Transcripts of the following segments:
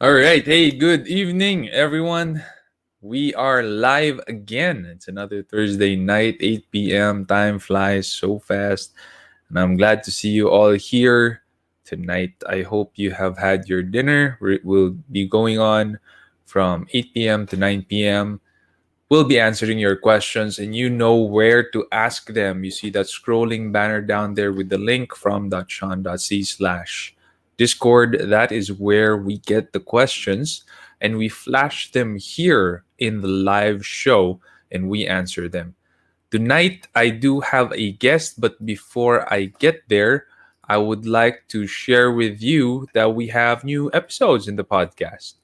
All right. Hey, good evening, everyone. We are live again. It's another Thursday night, 8 p.m. Time flies so fast. And I'm glad to see you all here tonight. I hope you have had your dinner. We'll be going on from 8 p.m. to 9 p.m. We'll be answering your questions and you know where to ask them. You see that scrolling banner down there with the link from .sean.c/Discord. That is where we get the questions and we flash them here in the live show and we answer them. Tonight, I do have a guest, but before I get there, I would like to share with you that we have new episodes in the podcast.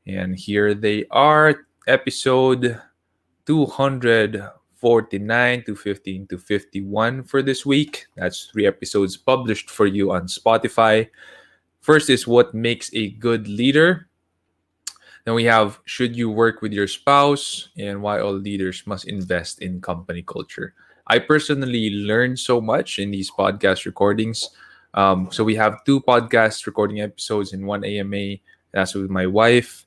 And here they are, episode 249 to 15 to 51 for this week. That's three episodes published for you on Spotify. First is what makes a good leader. Then we have should you work with your spouse and why all leaders must invest in company culture. I personally learned so much in these podcast recordings. So we have two podcast recording episodes and one AMA. That's with my wife.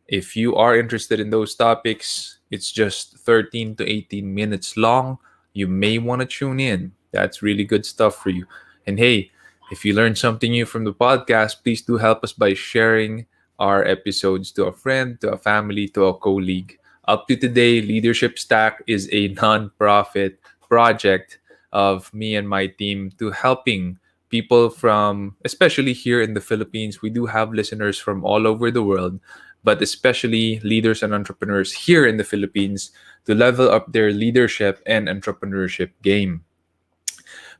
If you are interested in those topics, it's just 13 to 18 minutes long. You may want to tune in. That's really good stuff for you. And hey, if you learned something new from the podcast, please do help us by sharing our episodes to a friend, to a family, to a colleague. Up to today, Leadership Stack is a non-profit project of me and my team to helping people from, especially here in the Philippines. We do have listeners from all over the world, but especially leaders and entrepreneurs here in the Philippines to level up their leadership and entrepreneurship game.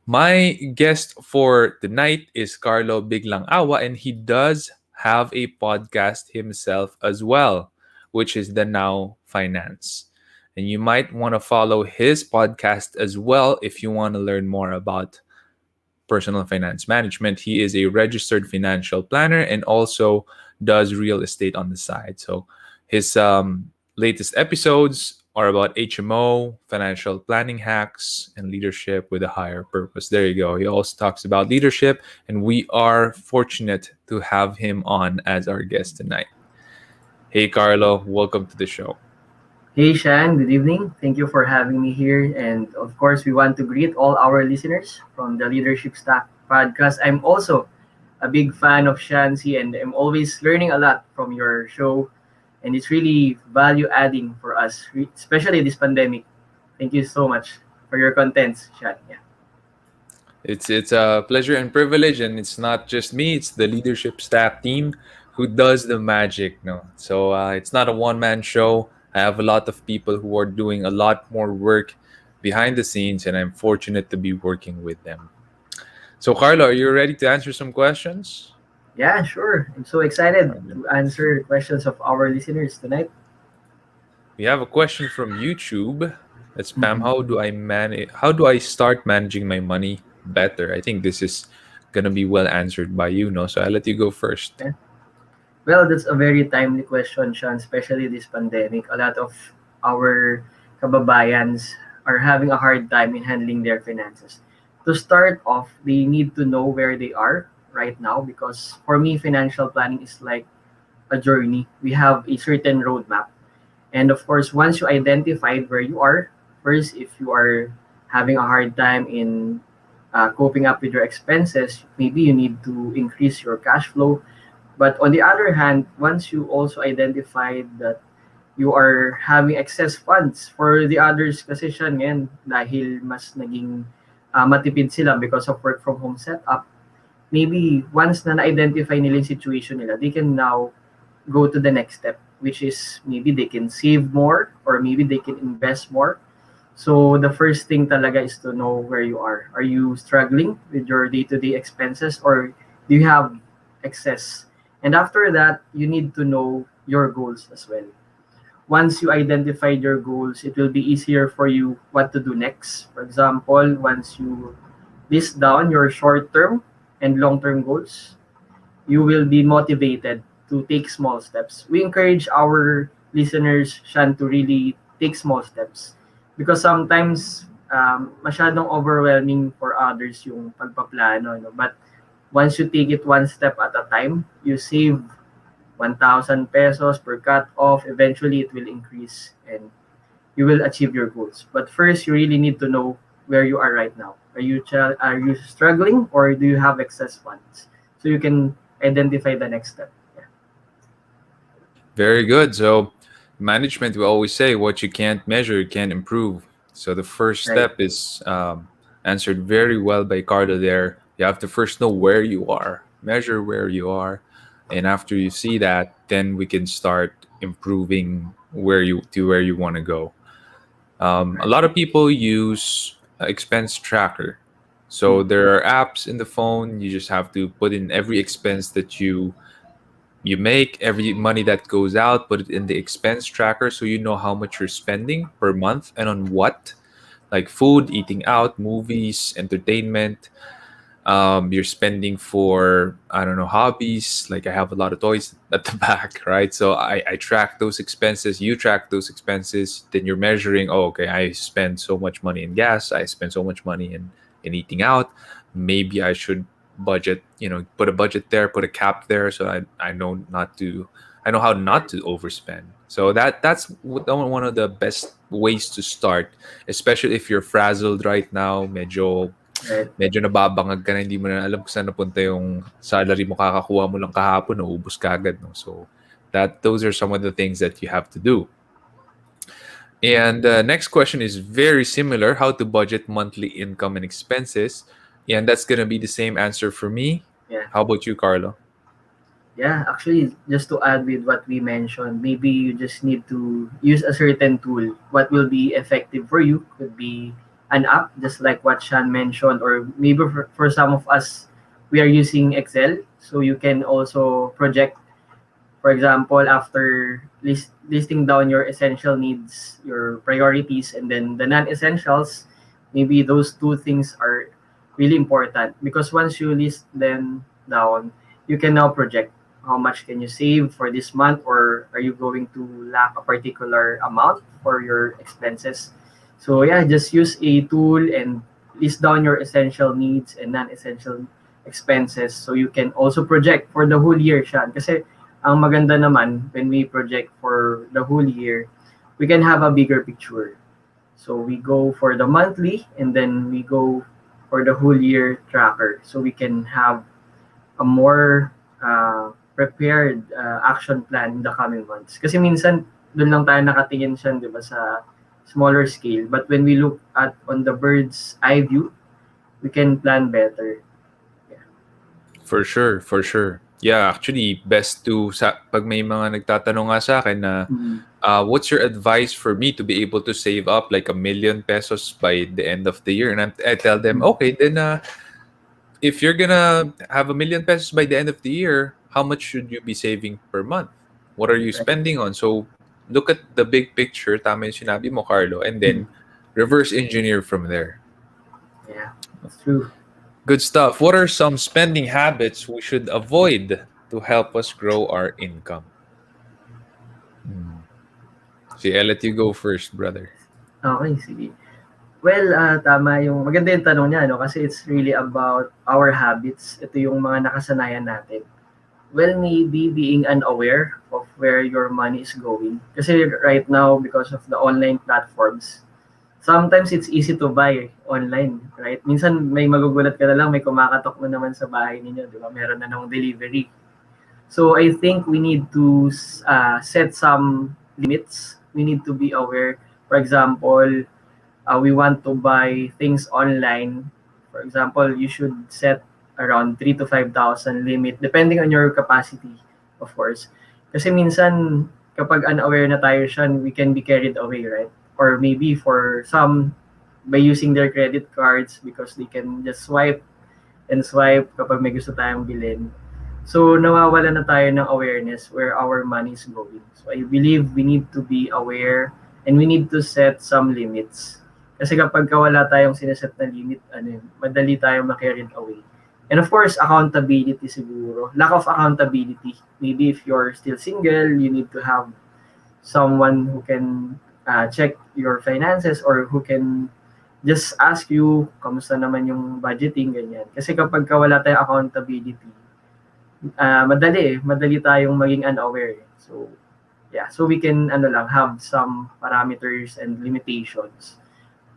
My guest for tonight is Carlo Biglang Awa, and he does have a podcast himself as well, which is the Now Finance. And you might want to follow his podcast as well if you want to learn more about personal finance management. He is a registered financial planner and also does real estate on the side. So his latest episodes are about HMO, financial planning hacks, and leadership with a higher purpose. There you go. He also talks about leadership, and we are fortunate to have him on as our guest tonight. Hey, Carlo, welcome to the show. Hey Shan, good evening. Thank you for having me here. And of course, we want to greet all our listeners from the Leadership Stack podcast. I'm also a big fan of Shansi and I'm always learning a lot from your show. And it's really value adding for us, especially this pandemic. Thank you so much for your contents, Shan. Yeah. It's a pleasure and privilege, and it's not just me; it's the leadership staff team who does the magic. No, so it's not a one man show. I have a lot of people who are doing a lot more work behind the scenes, and I'm fortunate to be working with them. So, Carlo, are you ready to answer some questions? Yeah, sure. I'm so excited to answer the questions of our listeners tonight. We have a question from YouTube. That's Pam. Mhm. How do I manage? How do I start managing my money better? I think this is gonna be well answered by you, no? So I'll let you go first. Yeah. Well, that's a very timely question, Sean, especially this pandemic. A lot of our kababayans are having a hard time in handling their finances. To start off, they need to know where they are right now because for me, financial planning is like a journey. We have a certain roadmap. And of course, once you identified where you are, first, if you are having a hard time in coping up with your expenses, maybe you need to increase your cash flow. But on the other hand, once you also identified that you are having excess funds for the others kasi siya ngayon dahil mas naging matipid sila because of work from home setup, maybe once na na-identify nila yung situation nila, they can now go to the next step, which is maybe they can save more or maybe they can invest more. So the first thing talaga is to know where you are. Are you struggling with your day-to-day expenses or do you have excess? And after that, you need to know your goals as well. Once you identified your goals, it will be easier for you what to do next. For example, once you list down your short-term and long-term goals, you will be motivated to take small steps. We encourage our listeners, Shan, to really take small steps because sometimes masyadong overwhelming for others yung pagpaplano. No? But once you take it one step at a time, you save 1,000 pesos per cut off. Eventually, it will increase and you will achieve your goals. But first, you really need to know where you are right now. Are you struggling or do you have excess funds? So you can identify the next step. Yeah. Very good. So, management, we always say what you can't measure, you can't improve. So, the first Right. step is answered very well by Carla there. You have to first know where you are, measure where you are. And after you see that, then we can start improving where you want to go. A Right. lot of people use expense tracker. So Mm. there are apps in the phone. You just have to put in every expense that you make, every money that goes out, put it in the expense tracker so you know how much you're spending per month and on what, like food, eating out, movies, entertainment. You're spending for, I don't know, hobbies. Like I have a lot of toys at the back, right? So I track those expenses, you track those expenses, then you're measuring, oh, okay, I spend so much money in gas, I spend so much money in eating out. Maybe I should budget, put a budget there, put a cap there, so I know not to, I know how not Right. to overspend. So one of the best ways to start, especially if you're frazzled right now, Right. medyo nababangag ka na, hindi mo na alam kung saan napunta yung salary mo, kakakuha mo lang kahapon, naubos ka agad, no? So, those are some of the things that you have to do. And the next question is very similar: how to budget monthly income and expenses. And that's gonna be the same answer for me. Yeah. How about you, Carlo? Yeah, actually, just to add with what we mentioned, maybe you just need to use a certain tool. What will be effective for you could be an app, just like what Sean mentioned, or maybe for some of us, we are using Excel, so you can also project. For example, after listing down your essential needs, your priorities, and then the non-essentials, maybe those two things are really important because once you list them down, you can now project how much can you save for this month, or are you going to lack a particular amount for your expenses. So yeah, just use a tool and list down your essential needs and non-essential expenses so you can also project for the whole year, Sean. Kasi ang maganda naman when we project for the whole year, we can have a bigger picture. So we go for the monthly and then we go for the whole year tracker so we can have a more prepared action plan in the coming months. Kasi minsan doon lang tayo nakatingin siya, 'di ba, sa smaller scale. But when we look at on the bird's eye view, we can plan better. Yeah. For sure, for sure. Yeah, actually, best to pag may mga nagtatanong nga sa akin na Mm. what's your advice for me to be able to save up like 1 million pesos by the end of the year? And I tell them, Mm. okay, then if you're gonna have 1 million pesos by the end of the year, how much should you be saving per month? What are you Right. spending on? So look at the big picture, tama yung sinabi mo, Carlo, and Mm. then reverse engineer from there. Yeah, it's true. Good stuff. What are some spending habits we should avoid to help us grow our income? Hmm. See, I'll let you go first, brother. Okay, sige. Well, tama yung maganda yung tanong niya 'no, kasi it's really about our habits. Ito yung mga nakasanayan natin. Well, maybe being unaware of where your money is going. Kasi right now, because of the online platforms, sometimes it's easy to buy online, right? Minsan may magugulat ka na lang, may kumakatok na naman sa bahay ninyo, 'di ba? Meron na namang delivery. So I think we need to set some limits. We need to be aware. For example, we want to buy things online. For example, you should set around 3 to 5,000 limit depending on your capacity, of course. Kasi minsan kapag unaware na tayo siyan, we can be carried away, right? Or maybe for some by using their credit cards because they can just swipe and swipe kapag may gusto tayong bilhin. So nawawala na tayo ng awareness where our money is going. So I believe we need to be aware and we need to set some limits. Kasi kapag wala tayong sineset na limit, madali tayong ma-carried away. And of course, accountability siguro. Lack of accountability. Maybe if you're still single, you need to have someone who can check your finances or who can just ask you, kamusta naman yung budgeting, ganyan. Kasi kapag wala tayong accountability, madali tayong maging unaware. So, yeah, so we can have some parameters and limitations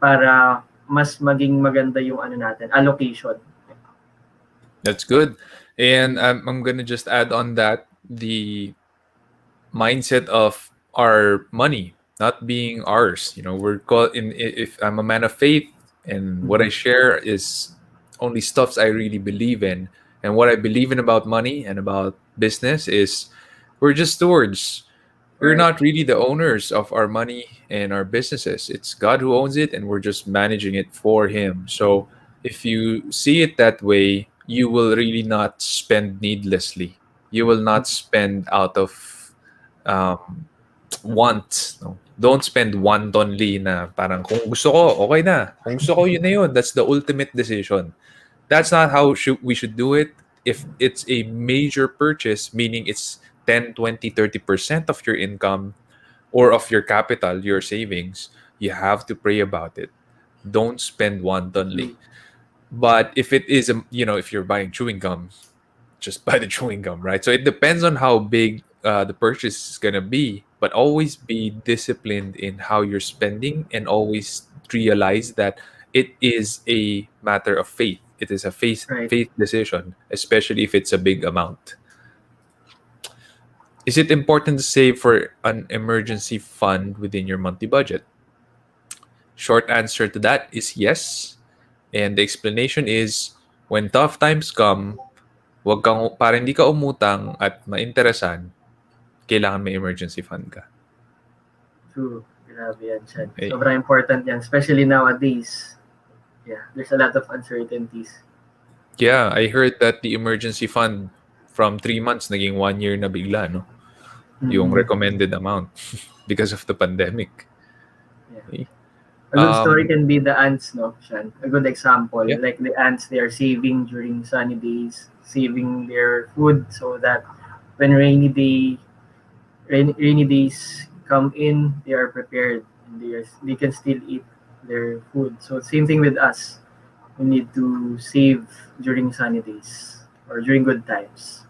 para mas maging maganda yung natin, allocation. That's good. And I'm gonna just add on that the mindset of our money not being ours. We're called if I'm a man of faith, and what I Mhm. share is only stuffs I really believe in. And what I believe in about money and about business is we're just stewards. We're Right, not really the owners of our money and our businesses. It's God who owns it, and we're just managing it for Him. So if you see it that way, you will really not spend needlessly. You will not spend out of um, want. No? Don't spend want only na parang kung gusto ko, okay na. Kung gusto ko, yun na yun. That's the ultimate decision. That's not how we should do it. If it's a major purchase, meaning it's 10, 20, 30% of your income or of your capital, your savings, you have to pray about it. Don't spend true. wantonly. But if it is, if you're buying chewing gum, just buy the chewing gum, right? So it depends on how big the purchase is gonna be, but always be disciplined in how you're spending, and always realize that it is a matter of faith. It is a Right. faith decision, especially if it's a big amount. Is it important to save for an emergency fund within your monthly budget? Short answer to that is yes. And the explanation is when tough times come, para hindi ka umutang at mainteresan, kailangan may emergency fund ka. True. Grabe yan, Chad. Okay. Sobrang important yan, especially nowadays. Yeah, there's a lot of uncertainties. Yeah, I heard that the emergency fund from 3 months naging 1 year na bigla, no? Yung Mm-mm. recommended amount because of the pandemic. Yeah. Okay. A good story Um, can be the ants, no, Shan? A good example, yeah, like the ants, they are saving during sunny days, saving their food so that when rainy days come in, they are prepared and they can still eat their food. So same thing with us. We need to save during sunny days or during good times.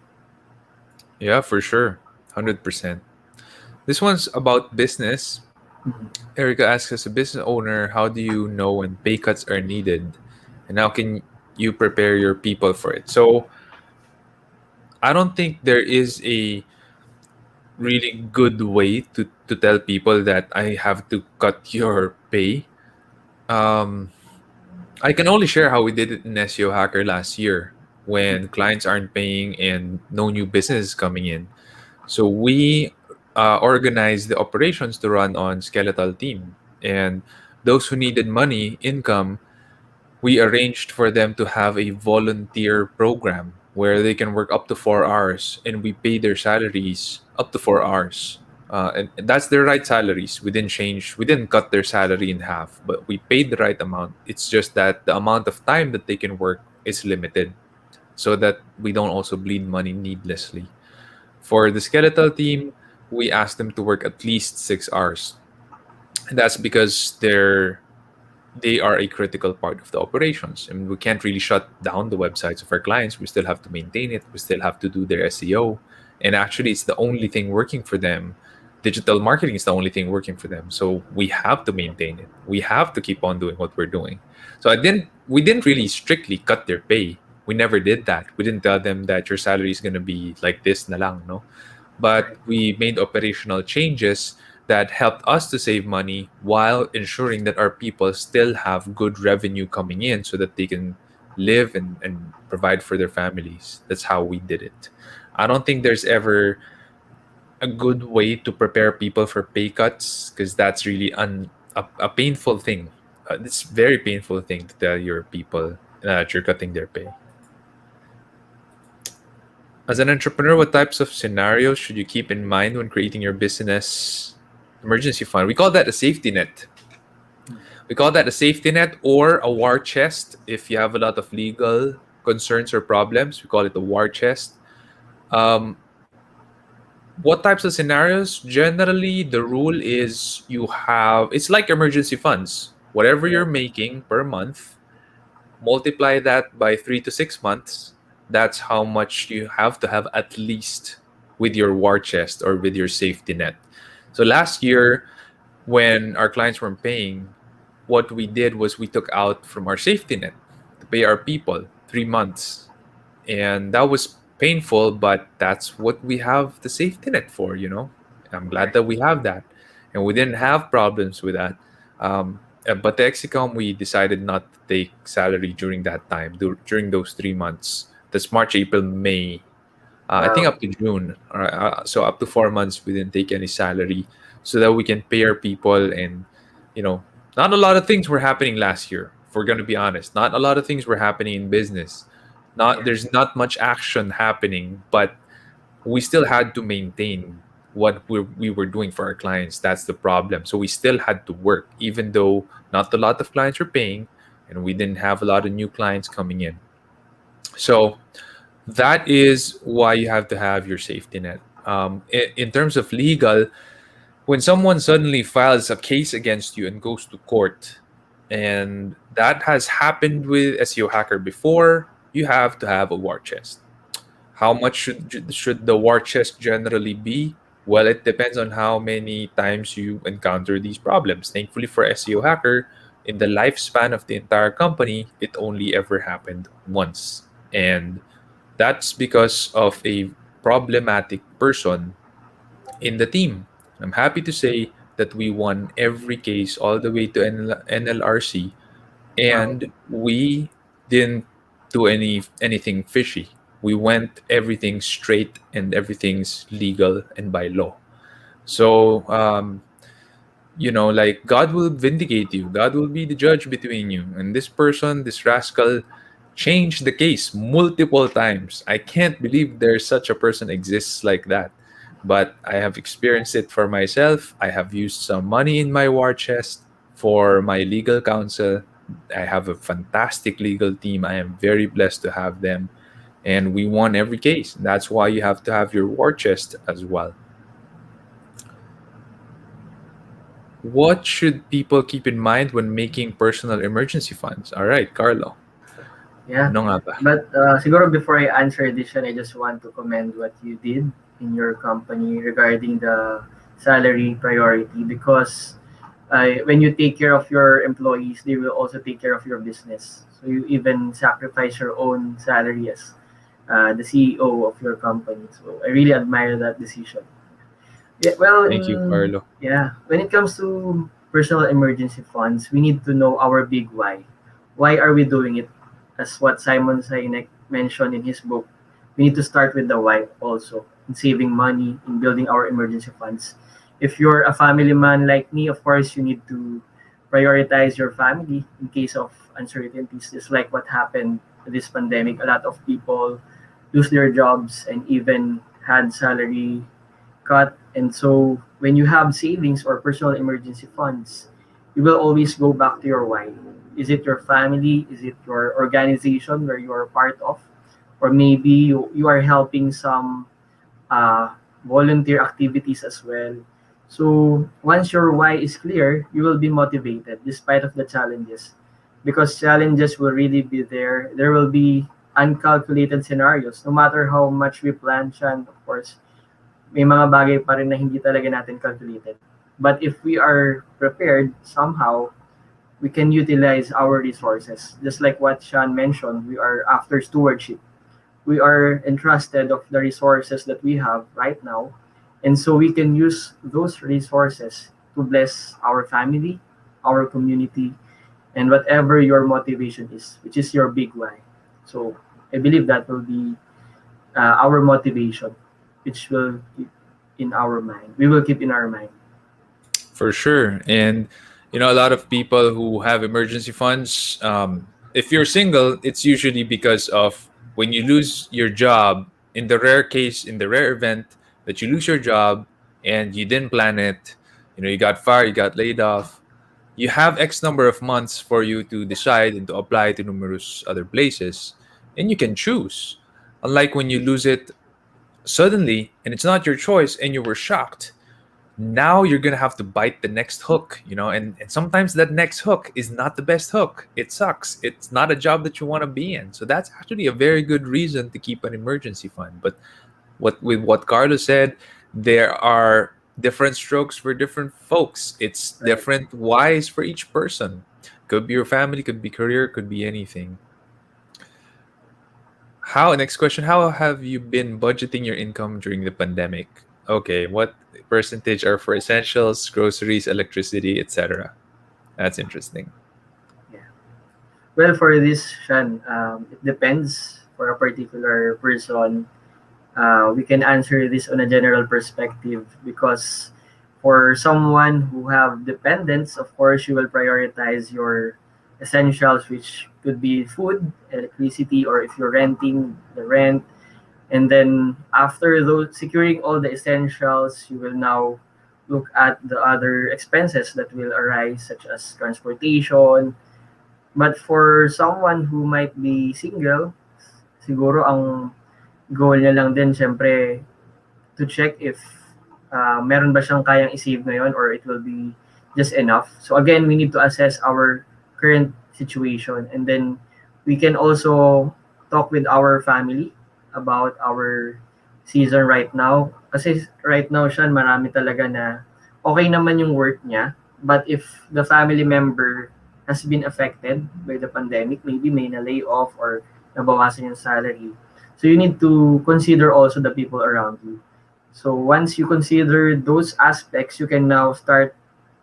yeah, for sure. 100%. This one's about business. Mhm. Erica asks, as a business owner, how do you know when pay cuts are needed? And how can you prepare your people for it? So I don't think there is a really good way to tell people that I have to cut your pay. Um, I can only share how we did it in SEO Hacker last year when clients aren't paying and no new business is coming in. So we organized the operations to run on skeletal team, and those who needed money, income, we arranged for them to have a volunteer program where they can work up to 4 hours, and we pay their salaries up to 4 hours. And that's their right salaries. We didn't cut their salary in half, but we paid the right amount. It's just that the amount of time that they can work is limited, so that we don't also bleed money needlessly. For the skeletal team, we asked them to work at least 6 hours. And that's because they are a critical part of the operations. I mean, we can't really shut down the websites of our clients. We still have to maintain it. We still have to do their SEO. And actually, it's the only thing working for them. Digital marketing is the only thing working for them. So we have to maintain it. We have to keep on doing what we're doing. So we didn't really strictly cut their pay. We never did that. We didn't tell them that your salary is going to be like this na lang, no? But Right. we made operational changes that helped us to save money while ensuring that our people still have good revenue coming in so that they can live and provide for their families. That's how we did it. I don't think there's ever a good way to prepare people for pay cuts, because that's really a painful thing. It's very painful thing to tell your people that you're cutting their pay. As an entrepreneur, what types of scenarios should you keep in mind when creating your business emergency fund? We call that a safety net. We call that a safety net or a war chest. If you have a lot of legal concerns or problems, we call it a war chest. Um, what types of scenarios? Generally, the rule is it's like emergency funds. Whatever Right. you're making per month, multiply that by 3 to 6 months, that's how much you have to have at least with your war chest or with your safety net. So last year, when our clients weren't paying, what we did was we took out from our safety net to pay our people 3 months. And that was painful, but that's what we have the safety net for, you know. I'm glad Right. that we have that. And we didn't have problems with that. But the Exicom, we decided not to take salary during that time, during those 3 months. That's March, April, May. I think Wow. up to June. So up to 4 months, we didn't take any salary so that we can pay our people. And, you know, not a lot of things were happening last year. If we're going to be honest, not a lot of things were happening in business. Not Yeah. There's not much action happening, but we still had to maintain what we were doing for our clients. That's the problem. So we still had to work, even though not a lot of clients were paying, and we didn't have a lot of new clients coming in. So that is why you have to have your safety net. In terms of legal, when someone suddenly files a case against you and goes to court, and that has happened with SEO Hacker before, you have to have a war chest. How much should the war chest generally be? Well, it depends on how many times you encounter these problems. Thankfully for SEO Hacker, in the lifespan of the entire company, it only ever happened once. And that's because of a problematic person in the team. I'm happy to say that we won every case all the way to NLRC, Wow. and we didn't do anything fishy. We went everything straight and everything's legal and by law. So like God will vindicate you. God will be the judge between you. And this person, this rascal, changed the case multiple times. I can't believe there's such a person exists like that. But I have experienced it for myself. I have used some money in my war chest for my legal counsel. I have a fantastic legal team. I am very blessed to have them. And we won every case. That's why you have to have your war chest as well. What should people keep in mind when making personal emergency funds? All right, Carlo. Yeah. Ano nga ba? But siguro before I answer this one, I just want to commend what you did in your company regarding the salary priority because when you take care of your employees, they will also take care of your business. So you even sacrifice your own salary as the CEO of your company. So I really admire that decision. Yeah, well, Thank you, Carlo. yeah, when it comes to personal emergency funds, we need to know our big why. Why are we doing it? As what Simon Sinek mentioned in his book, we need to start with the why also in saving money, in building our emergency funds. If you're a family man like me, of course, you need to prioritize your family in case of uncertainties, just like what happened with this pandemic. A lot of people lose their jobs and even had salary cut. And so when you have savings or personal emergency funds, you will always go back to your why. Is it your family? Is it your organization where you are part of? Or maybe you are helping some uh, volunteer activities as well. So once your why is clear, you will be motivated despite of the challenges. Because challenges will really be there. There will be uncalculated scenarios. No matter how much we plan, Chan, of course, may mga bagay pa rin na hindi talaga natin calculated. But if we are prepared somehow, we can utilize our resources. Just like what Sean mentioned, we are after stewardship. We are entrusted of the resources that we have right now. And so we can use those resources to bless our family, our community, and whatever your motivation is, which is your big why. So I believe that will be our motivation, which will keep in our mind. We will keep in our mind. For sure. And a lot of people who have emergency funds, if you're single, it's usually because of when you lose your job. In the rare case, in the rare event that you lose your job and you didn't plan it, you got fired, you got laid off, you have X number of months for you to decide and to apply to numerous other places, and you can choose. Unlike when you lose it suddenly and it's not your choice and you were shocked, Now you're gonna have to bite the next hook, and sometimes that next hook is not the best hook. It sucks. It's not a job that you want to be in. So that's actually a very good reason to keep an emergency fund. But what Carlos said, there are different strokes for different folks. It's Right. different whys for each person. Could be your family, could be career, could be anything. How Next question, how have you been budgeting your income during the pandemic? Okay, what percentage are for essentials, groceries, electricity, etc.? That's interesting. Yeah. Well, for this, Shan, it depends for a particular person. We can answer this on a general perspective because for someone who have dependents, of course, you will prioritize your essentials, which could be food, electricity, or if you're renting, the rent. And then after those securing all the essentials, you will now look at the other expenses that will arise, such as transportation. But for someone who might be single, siguro ang goal niya lang din siyempre to check if meron ba siyang kayang i-save ngayon or it will be just enough. So again, we need to assess our current situation, and then we can also talk with our family about our season right now. Kasi right now, Sean, marami talaga na okay naman yung work niya, but if the family member has been affected by the pandemic, maybe may na-lay off or nabawasan yung salary. So you need to consider also the people around you. So once you consider those aspects, you can now start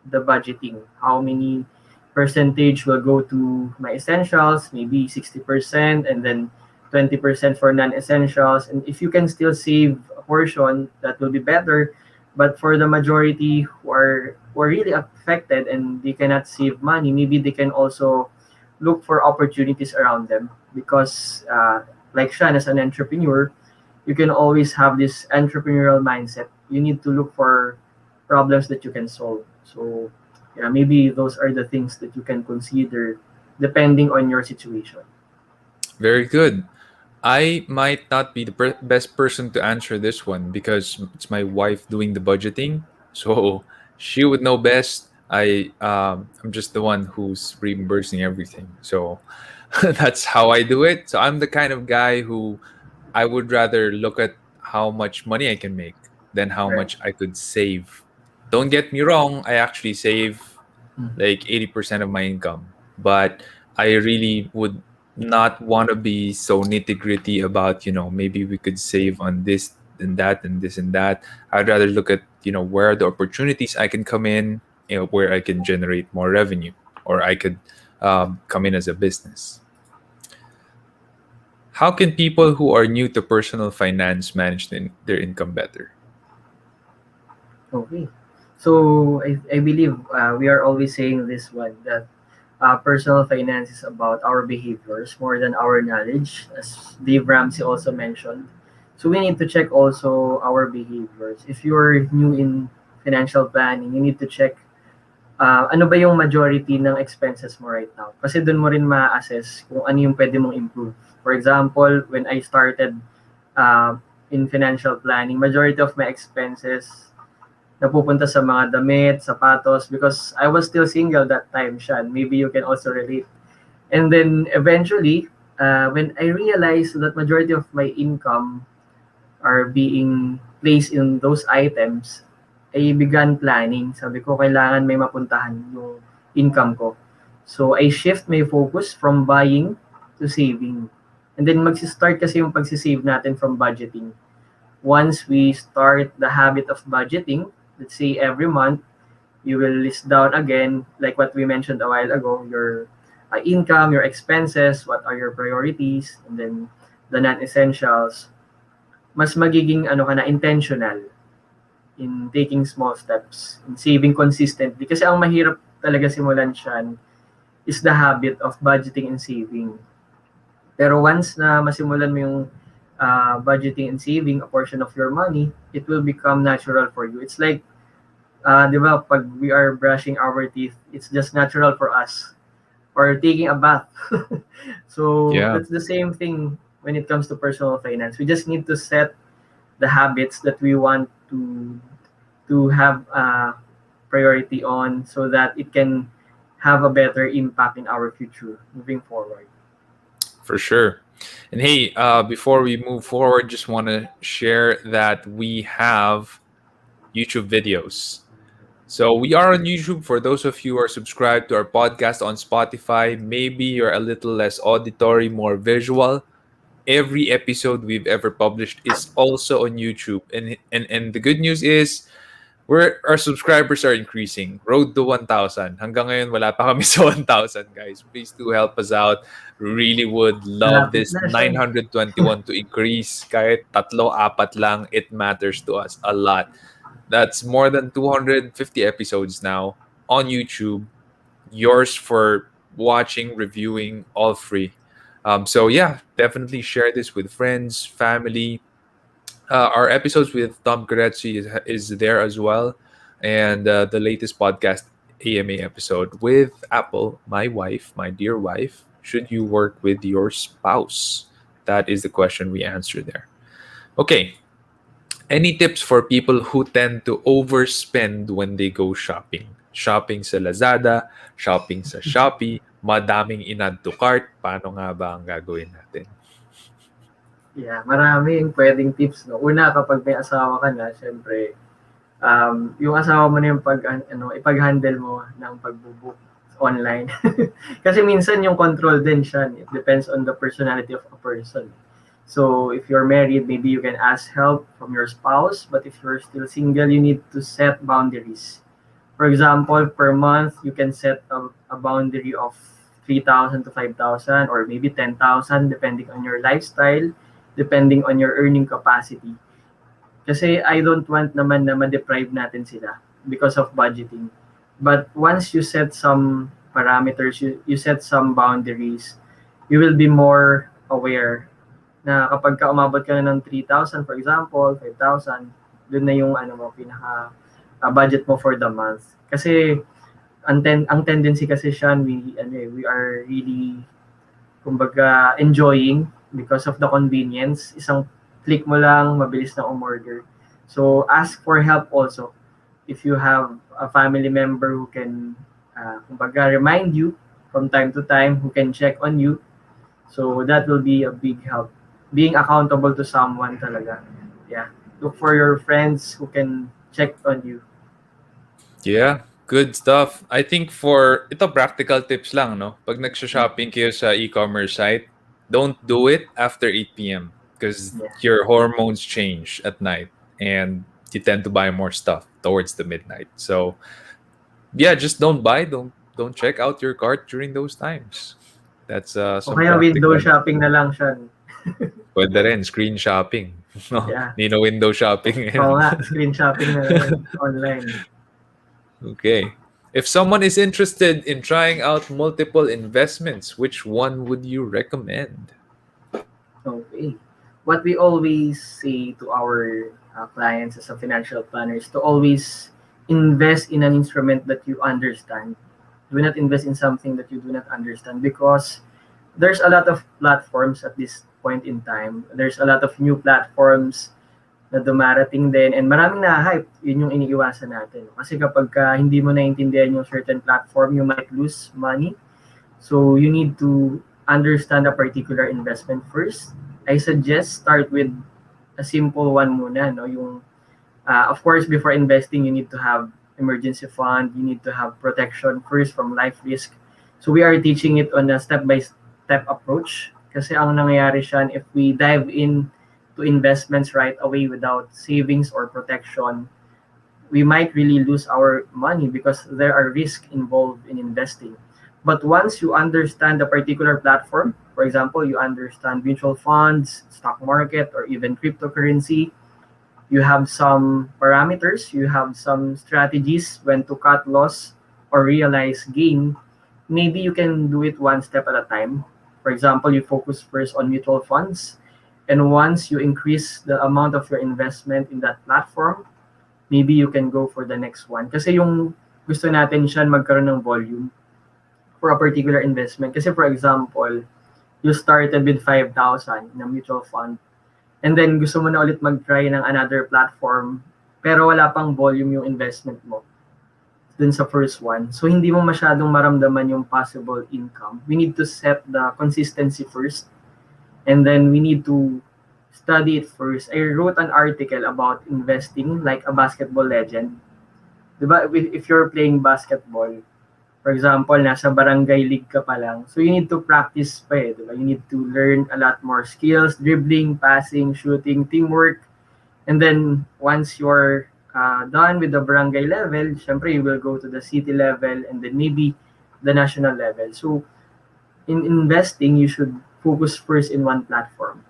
the budgeting. How many percentage will go to my essentials, maybe 60%, and then 20% for non-essentials. And if you can still save a portion, that will be better. But for the majority who are really affected and they cannot save money, maybe they can also look for opportunities around them because like Sean, as an entrepreneur, you can always have this entrepreneurial mindset. You need to look for problems that you can solve. So, yeah, maybe those are the things that you can consider depending on your situation. Very good. I might not be the best person to answer this one because it's my wife doing the budgeting. So she would know best. I'm just the one who's reimbursing everything. So that's how I do it. So I'm the kind of guy who I would rather look at how much money I can make than how Right. much I could save. Don't get me wrong, I actually save Mhm. like 80% of my income. But I really would not want to be so nitty gritty about, maybe we could save on this and that and this and that. I'd rather look at, where are the opportunities I can come in, where I can generate more revenue or I could come in as a business. How can people who are new to personal finance manage their income better? Okay. So I believe we are always saying this one that personal finance is about our behaviors more than our knowledge, as Dave Ramsey also mentioned. So we need to check also our behaviors. If you're new in financial planning, you need to check ano ba yung majority ng expenses mo right now. Kasi doon mo rin ma-assess kung ano yung pwede mong improve. For example, when I started uh, in financial planning, majority of my expenses napupunta sa mga damit, sapatos, because I was still single that time, Sean. Maybe you can also relate. And then eventually, when I realized that majority of my income are being placed in those items, I began planning. Sabi ko, kailangan may mapuntahan yung income ko. So, I shift my focus from buying to saving. And then, magsistart kasi yung pagsisave natin from budgeting. Once we start the habit of budgeting, let's say every month, you will list down again, like what we mentioned a while ago, your income, your expenses, what are your priorities, and then the non-essentials. Mas magiging ano ka na, intentional in taking small steps, in saving consistently. Kasi ang mahirap talaga simulan siyan is the habit of budgeting and saving. Pero once na masimulan mo yung budgeting and saving a portion of your money, it will become natural for you. It's like, di ba, pag we are brushing our teeth, it's just natural for us. Or taking a bath. So Yeah. that's the same thing when it comes to personal finance. We just need to set the habits that we want to to have a priority on so that it can have a better impact in our future moving forward. For sure. And hey, before we move forward, just want to share that we have YouTube videos. So we are on YouTube. For those of you who are subscribed to our podcast on Spotify, maybe you're a little less auditory, more visual. Every episode we've ever published is also on YouTube. And the good news is our subscribers are increasing. Road to 1,000. Hanggang ngayon wala pa kami sa 1,000, guys. Please do help us out. Really would love Malapit this na siya. 921 to increase. Kahit tatlo, apat lang, it matters to us a lot. That's more than 250 episodes now on YouTube. Yours for watching, reviewing, all free. So yeah, definitely share this with friends, family. Our episodes with Tom Caretti is there as well, and the latest podcast AMA episode with Apple, my wife, my dear wife. Should you work with your spouse? That is the question we answer there. Okay, any tips for people who tend to overspend when they go shopping? Shopping sa Lazada, shopping sa Shopee, madaming in-add to cart. Paano nga ba ang gagawin natin? Yeah, maraming pwedeng tips, no? Una, kapag may asawa ka na, syempre, yung asawa mo na yung ipag-handle mo ng pagbo-book online. Kasi minsan yung control din siya. It depends on the personality of a person. So if you're married, maybe you can ask help from your spouse. But if you're still single, you need to set boundaries. For example, per month, you can set a boundary of 3,000 to 5,000 or maybe 10,000 depending on your lifestyle, depending on your earning capacity. Kasi I don't want naman na ma-deprive natin sila because of budgeting. But once you set some parameters, you set some boundaries, you will be more aware na kapag ka umabot ka na ng 3,000 for example, 5,000, doon na yung pinaka budget mo for the month. Kasi ang tendency kasi siya, we are really kumbaga enjoying because of the convenience. Isang click mo lang, mabilis na umorder. So ask for help also. If you have a family member who can kumbaga remind you from time to time, who can check on you. So that will be a big help. Being accountable to someone talaga. Yeah. Look for your friends who can check on you. Yeah, good stuff. I think for ito practical tips lang, no? Pag nagsha-shopping kayo sa e-commerce site, don't do it after 8 p.m. because Yeah. your hormones change at night and you tend to buy more stuff towards the midnight. So, yeah, just don't buy, don't check out your cart during those times. That's O some kaya window practical. shopping na lang siya. Pwede rin, screen shopping. No, Yeah. hindi na window shopping Oo ngayon. nga, screen shopping na lang online. Okay. If someone is interested in trying out multiple investments, which one would you recommend? Okay. What we always say to our clients as a financial planner is to always invest in an instrument that you understand. Do not invest in something that you do not understand because there's a lot of platforms at this point in time. There's a lot of new platforms na dumarating din and maraming na-hype. Yun yung iniiwasan natin. Kasi kapag hindi mo naintindihan yung certain platform, you might lose money. So you need to understand a particular investment first. I suggest start with a simple one muna, no? Yung of course before investing you need to have emergency fund, you need to have protection first from life risk. So we are teaching it on a step by step approach kasi ang nangyayari siyan if we dive in to investments right away without savings or protection, we might really lose our money because there are risks involved in investing. But once you understand a particular platform, for example, you understand mutual funds, stock market, or even cryptocurrency, you have some parameters, you have some strategies when to cut loss or realize gain, maybe you can do it one step at a time. For example, you focus first on mutual funds, and once you increase the amount of your investment in that platform, maybe you can go for the next one. Kasi yung gusto natin siya magkaroon ng volume for a particular investment. Kasi for example, you started with 5,000 in a mutual fund, and then gusto mo na ulit mag-try ng another platform pero wala pang volume yung investment mo dun sa first one. So, hindi mo masyadong maramdaman yung possible income. We need to set the consistency first, and then we need to study it first. I wrote an article about investing like a basketball legend. Diba, if you're playing basketball, for example, nasa barangay league ka pa lang, so you need to practice pa eh, diba? You need to learn a lot more skills, dribbling, passing, shooting, teamwork. And then, once you're done with the barangay level, syempre, you will go to the city level and then maybe the national level. So, in investing, you should focus first in one platform.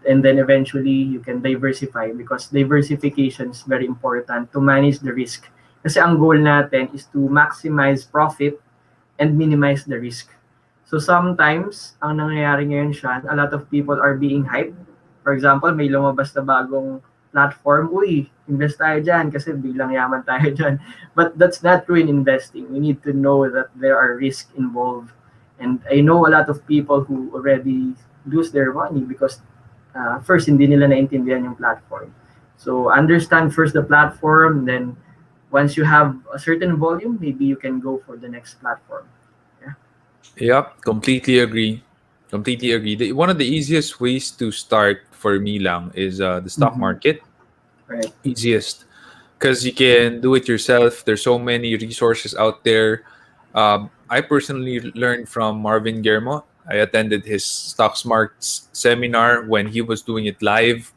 And then eventually, you can diversify because diversification is very important to manage the risk. Kasi ang goal natin is to maximize profit and minimize the risk. So sometimes, ang nangyayari ngayon siya, a lot of people are being hyped. For example, may lumabas na bagong platform, uy, invest tayo dyan kasi biglang yaman tayo dyan. But that's not true in investing. We need to know that there are risks involved. And I know a lot of people who already lose their money because first, hindi nila naintindihan yung platform. So understand first the platform, then once you have a certain volume, maybe you can go for the next platform. Yeah. Yep, completely agree. Completely agree. One of the easiest ways to start for me lang is the stock Mm-hmm. market. Right. Easiest because you can do it yourself. There's so many resources out there. I personally learned from Marvin Guillermo. I attended his Stock Smarts seminar when he was doing it live.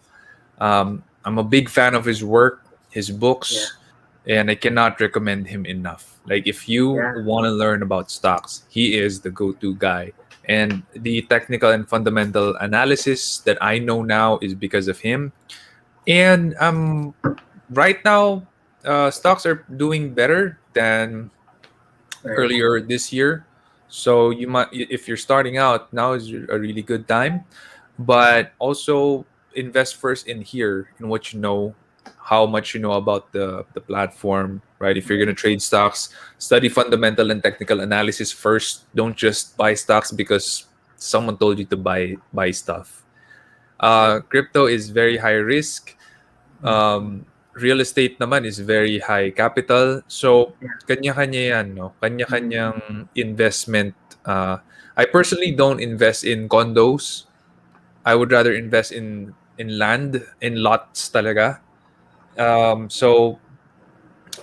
I'm a big fan of his work, his Yeah. books, and I cannot recommend him enough. Like, if you Yeah. want to learn about stocks, he is the go to guy. And the technical and fundamental analysis that I know now is because of him. And right now, stocks are doing better than Right. earlier this year. So you might, if you're starting out, now is a really good time. But also invest first in here, in what you know, how much you know about the platform, right? If you're Right. gonna trade stocks, study fundamental and technical analysis first. Don't just buy stocks because someone told you to buy stuff. Right. Crypto is very high risk. Mm-hmm. Real estate naman is very high capital. So, Yeah. kanya-kanya yan, no? Mm-hmm. Kanya-kanyang investment. I personally don't invest in condos. I would rather invest in land, in lots talaga. So,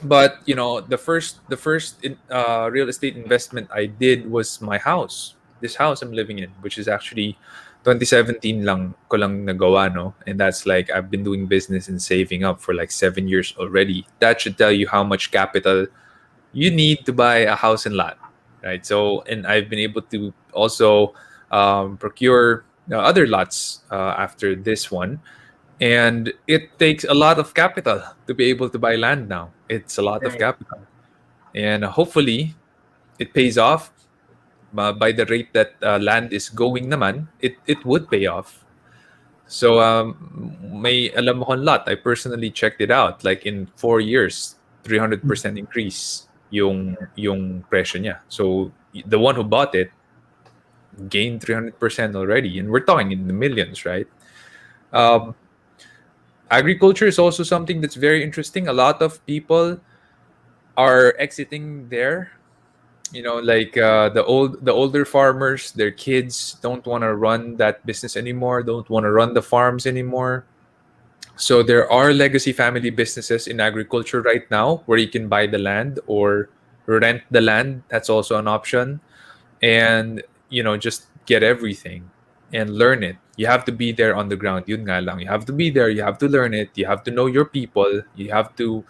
but the first real estate investment I did was my house. This house I'm living in, which is actually 2017 lang ko lang nagawa, no? And that's like I've been doing business and saving up for like 7 years already. That should tell you how much capital you need to buy a house and lot, right? So, and I've been able to also procure other lots after this one, and it takes a lot of capital to be able to buy land now. It's a lot of Right. capital, and hopefully it pays off. By the rate that land is going naman, it would pay off. So may alam mo kong lot. I personally checked it out. Like in 4 years, 300% increase yung presyo niya. So the one who bought it gained 300% already, and we're talking in the millions, right? Um, Agriculture is also something that's very interesting. A lot of people are exiting there. Like the older farmers, their kids don't want to run that business anymore, don't want to run the farms anymore. So there are legacy family businesses in agriculture right now where you can buy the land or rent the land. That's also an option. And just get everything and learn it. You have to be there on the ground. Yun nga lang. You have to be there. You have to learn it. You have to know your people. You have to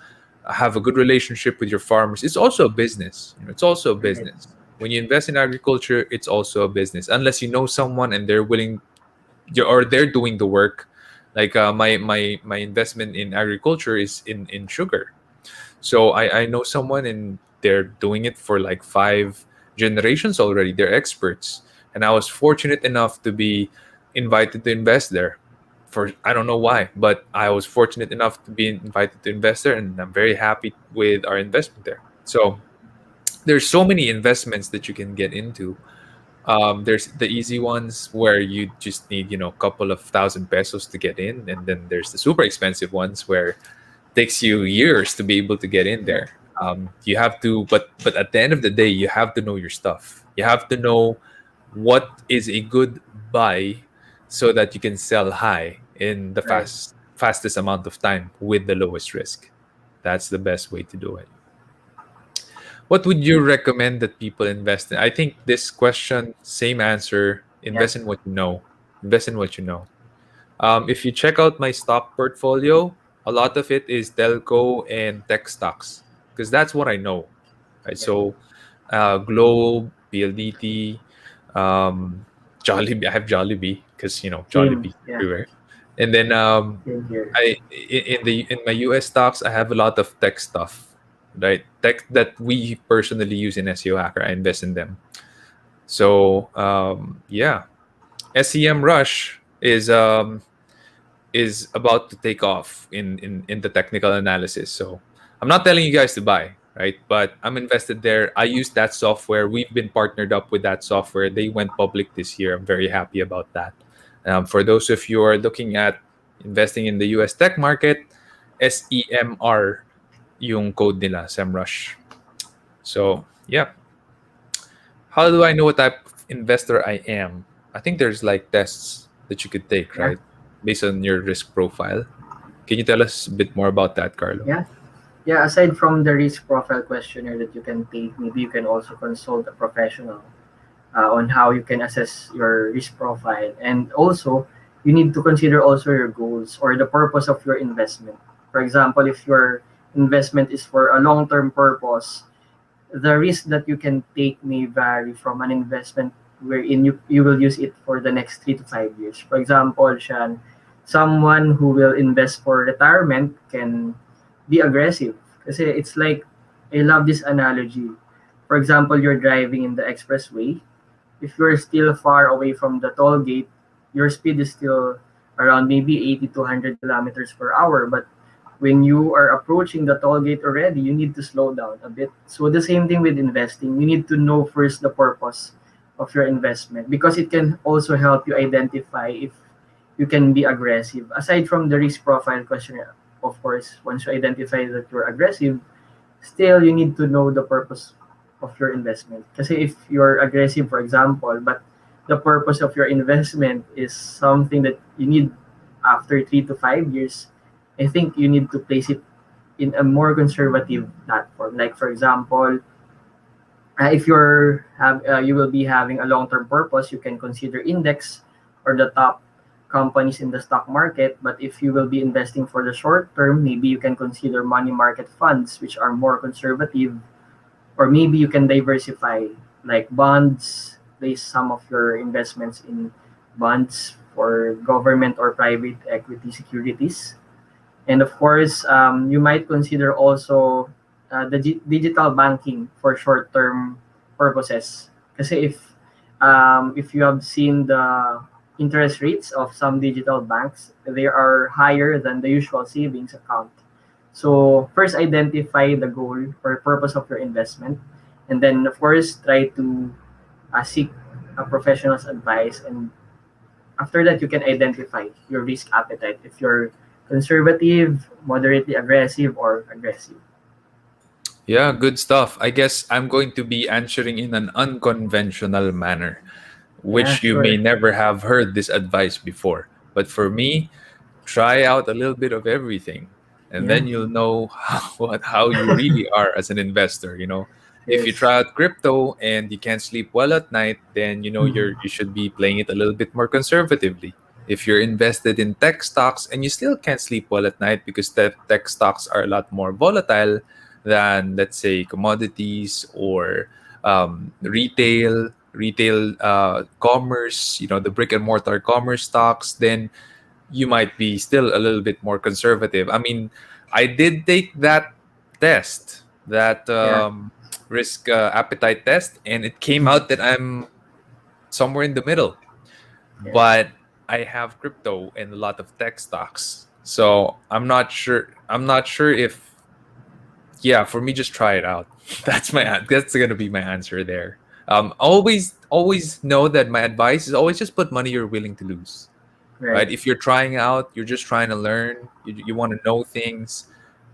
have a good relationship with your farmers. It's also a business. It's also a Right. business. When you invest in agriculture, it's also a business. Unless you know someone and they're willing, or they're doing the work. Like my investment in agriculture is in sugar. So I know someone, and they're doing it for like 5 generations already. They're experts. And I was fortunate enough to be invited to invest there. For I don't know why, but I was fortunate enough to be invited to invest there, and I'm very happy with our investment there. So there's so many investments that you can get into. There's the easy ones where you just need, a couple of thousand pesos to get in, and then there's the super expensive ones where Takes you years to be able to get in Yeah. there. You have to, but at the end of the day, you have to know your stuff. You have to know what is a good buy so that you can sell high in the Right. fastest amount of time with the lowest risk. That's the best way to do it. What would you recommend that people invest in? I think this question, same answer. Yeah. Invest in what you know. Invest in what you know. If you check out my stock portfolio, a lot of it is telco and tech stocks because that's what I know. Right. Yeah. So, Globe, PLDT, Jollibee. I have Jollibee because Same. Jollibee's Yeah. everywhere. And then Same here. in my US stocks, I have a lot of tech stuff, right? Tech that we personally use in SEO Hacker. I invest in them. So yeah, SEM Rush is about to take off in the technical analysis. So I'm not telling you guys to buy, right? But I'm invested there. I use that software. We've been partnered up with that software. They went public this year. I'm very happy about that. For those of you who are looking at investing in the US tech market, SEMR yung code nila, SEMrush. So yeah, how do I know what type of investor I am? I think there's like tests that you could take, Yeah. right? Based on your risk profile. Can you tell us a bit more about that, Carlo? Yeah. Yeah. Aside from the risk profile questionnaire that you can take, maybe you can also consult a professional on how you can assess your risk profile, and also you need to consider also your goals or the purpose of your investment. For example, if your investment is for a long-term purpose, the risk that you can take may vary from an investment wherein you will use it for the next 3 to 5 years. For example, Shan, someone who will invest for retirement can be aggressive. Kasi it's like, I love this analogy. For example, you're driving in the expressway. If you're still far away from the toll gate, your speed is still around maybe 80 to 100 kilometers per hour. But when you are approaching the toll gate already, you need to slow down a bit. So the same thing with investing. You need to know first the purpose of your investment because it can also help you identify if you can be aggressive. Aside from the risk profile questionnaire, of course, once you identify that you're aggressive, still you need to know the purpose of your investment. Kasi if you're aggressive, for example, but the purpose of your investment is something that you need after 3 to 5 years, I think you need to place it in a more conservative platform. Like for example, if you will be having a long-term purpose, you can consider index or the top companies in the stock market. But if you will be investing for the short term, maybe you can consider money market funds, which are more conservative, or maybe you can diversify like bonds, place some of your investments in bonds for government or private equity securities. And of course, you might consider also the digital banking for short-term purposes. Kasi if you have seen the interest rates of some digital banks, they are higher than the usual savings account. So first identify the goal or purpose of your investment, and then of course try to seek a professional's advice, and after that you can identify your risk appetite if you're conservative, moderately aggressive, or aggressive. Yeah, good stuff. I guess I'm going to be answering in an unconventional manner, Yeah, which you may sure. never have heard this advice before. But for me, try out a little bit of everything, and Yeah. then you'll know how you really are as an investor. If you Yes. try out crypto and you can't sleep well at night, then Mhm. you should be playing it a little bit more conservatively. If you're invested in tech stocks and you still can't sleep well at night because tech stocks are a lot more volatile than, let's say, commodities or retail commerce, the brick and mortar commerce stocks, then you might be still a little bit more conservative. I mean, I did take that test, that Yeah. risk appetite test, and it came out that I'm somewhere in the middle. Yeah. But I have crypto and a lot of tech stocks, so I'm not sure. I'm not sure if, yeah, for me, just try it out. That's gonna be my answer there. Always know that my advice is always just put money you're willing to lose. Right. Right? If you're trying out, you're just trying to learn. You want to know things.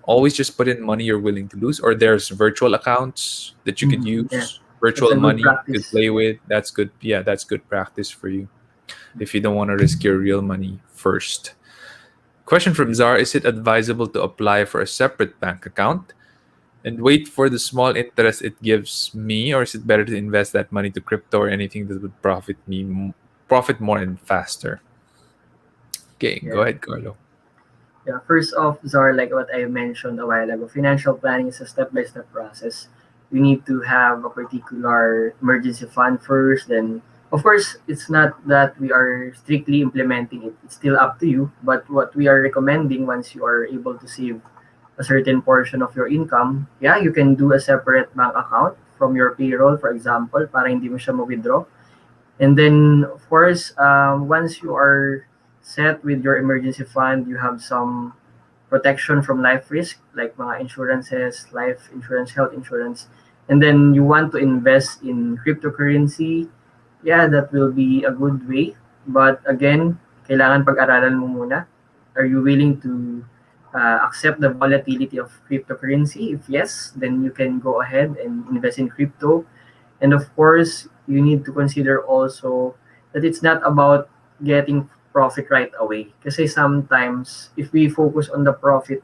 always just put in money you're willing to lose, or there's virtual accounts that you could Yeah, use, that's virtual a good money you could practice. play with. That's good. Yeah, that's good practice for you if you don't want to risk your real money first. Question from Zar: is it advisable to apply for a separate bank account and wait for the small interest it gives me, or is it better to invest that money to crypto or anything that would profit more and faster? Okay, go Yeah. ahead, Carlo. Yeah, first off, Zar, like what I mentioned a while ago, financial planning is a step-by-step process. You need to have a particular emergency fund first. Then, of course, it's not that we are strictly implementing it. It's still up to you. But what we are recommending, once you are able to save a certain portion of your income, yeah, you can do a separate bank account from your payroll, for example, para hindi mo siya ma-withdraw. And then, of course, once you are set with your emergency fund, you have some protection from life risk, like mga insurances, life insurance, health insurance. And then you want to invest in cryptocurrency, yeah, that will be a good way. But again, kailangan pag-aralan mo muna. Are you willing to accept the volatility of cryptocurrency? If yes, then you can go ahead and invest in crypto. And of course, you need to consider also that it's not about getting profit right away. Kasi sometimes, if we focus on the profit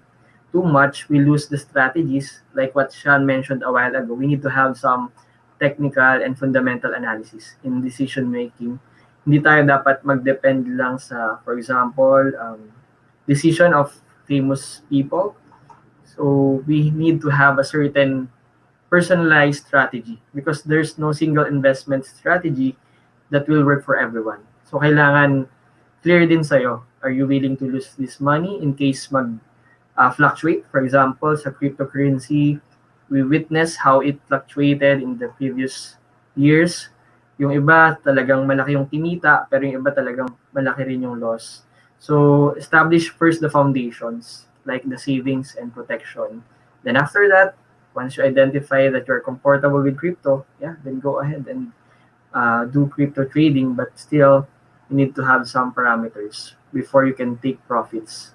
too much, we lose the strategies. Like what Sean mentioned a while ago, we need to have some technical and fundamental analysis in decision making. Hindi tayo dapat mag-depend lang sa, for example, decision of famous people. So we need to have a certain personalized strategy because there's no single investment strategy that will work for everyone. So kailangan clear din sa'yo. Are you willing to lose this money in case fluctuate? For example, sa cryptocurrency, we witness how it fluctuated in the previous years. Yung iba talagang malaki yung kinita, pero yung iba talagang malaki rin yung loss. So establish first the foundations, like the savings and protection. Then after that, once you identify that you're comfortable with crypto, yeah, then go ahead and do crypto trading, but still you need to have some parameters before you can take profits.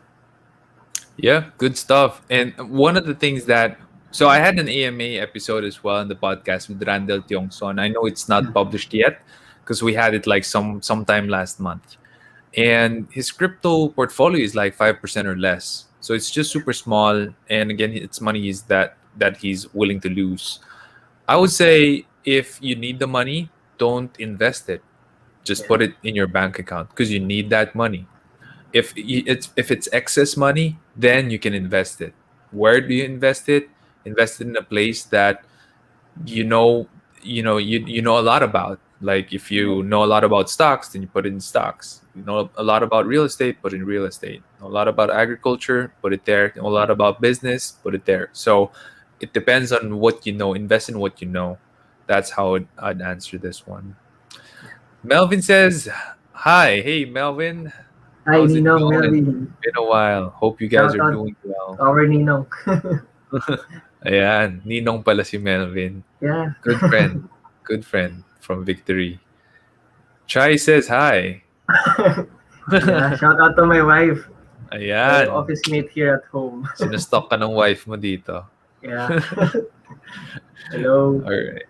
Yeah, good stuff. And one of the things that so I had an AMA episode as well in the podcast with Randall Tiongson. I know it's not published yet because we had it like sometime last month. And his crypto portfolio is like 5% or less. So it's just super small. And again, it's money is that he's willing to lose. I would say if you need the money, don't invest it. Just Yeah, put it in your bank account because you need that money. If it's excess money, then you can invest it. Where do you invest it? Invest it in a place that you know you know a lot about. Like if yeah, you know a lot about stocks, then you put it in stocks. You know a lot about real estate, put in real estate. Know a lot about agriculture, put it there. Know a lot about business, put it there. So it depends on what you know. Invest in what you know. That's how I'd answer this one. yeah. Melvin says hi. Hey Melvin, Hi, how's it Ninong going? Melvin. Been a while. Hope you guys Shout are out doing to well. our Ninong. Ayan, ninong pala si Melvin. Yeah. Good friend. Good friend from Victory. Chai says hi. Yeah, shout out to my wife, my Ayan. office mate here at home. Sinastock ka ng wife mo dito. Yeah. Hello. Alright.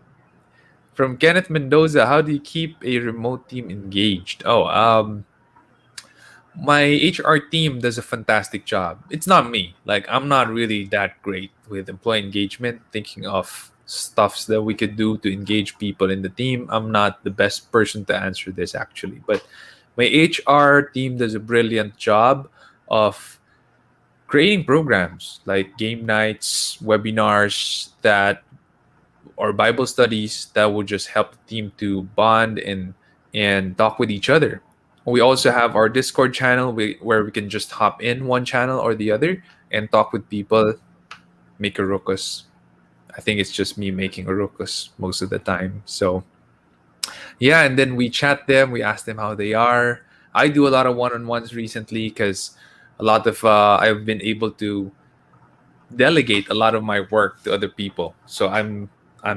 From Kenneth Mendoza, how do you keep a remote team engaged? My HR team does a fantastic job. It's not me. Like I'm not really that great with employee engagement, thinking of stuffs that we could do to engage people in the team. I'm not the best person to answer this actually, but my HR team does a brilliant job of creating programs like game nights, webinars that or Bible studies that will just help the team to bond and talk with each other. We also have our Discord channel where we can just hop in one channel or the other and talk with people, make a ruckus. I think it's just me making a ruckus most of the time. So yeah, and then we chat them, we ask them how they are. I do a lot of one-on-ones recently because a lot of I've been able to delegate a lot of my work to other people. So I'm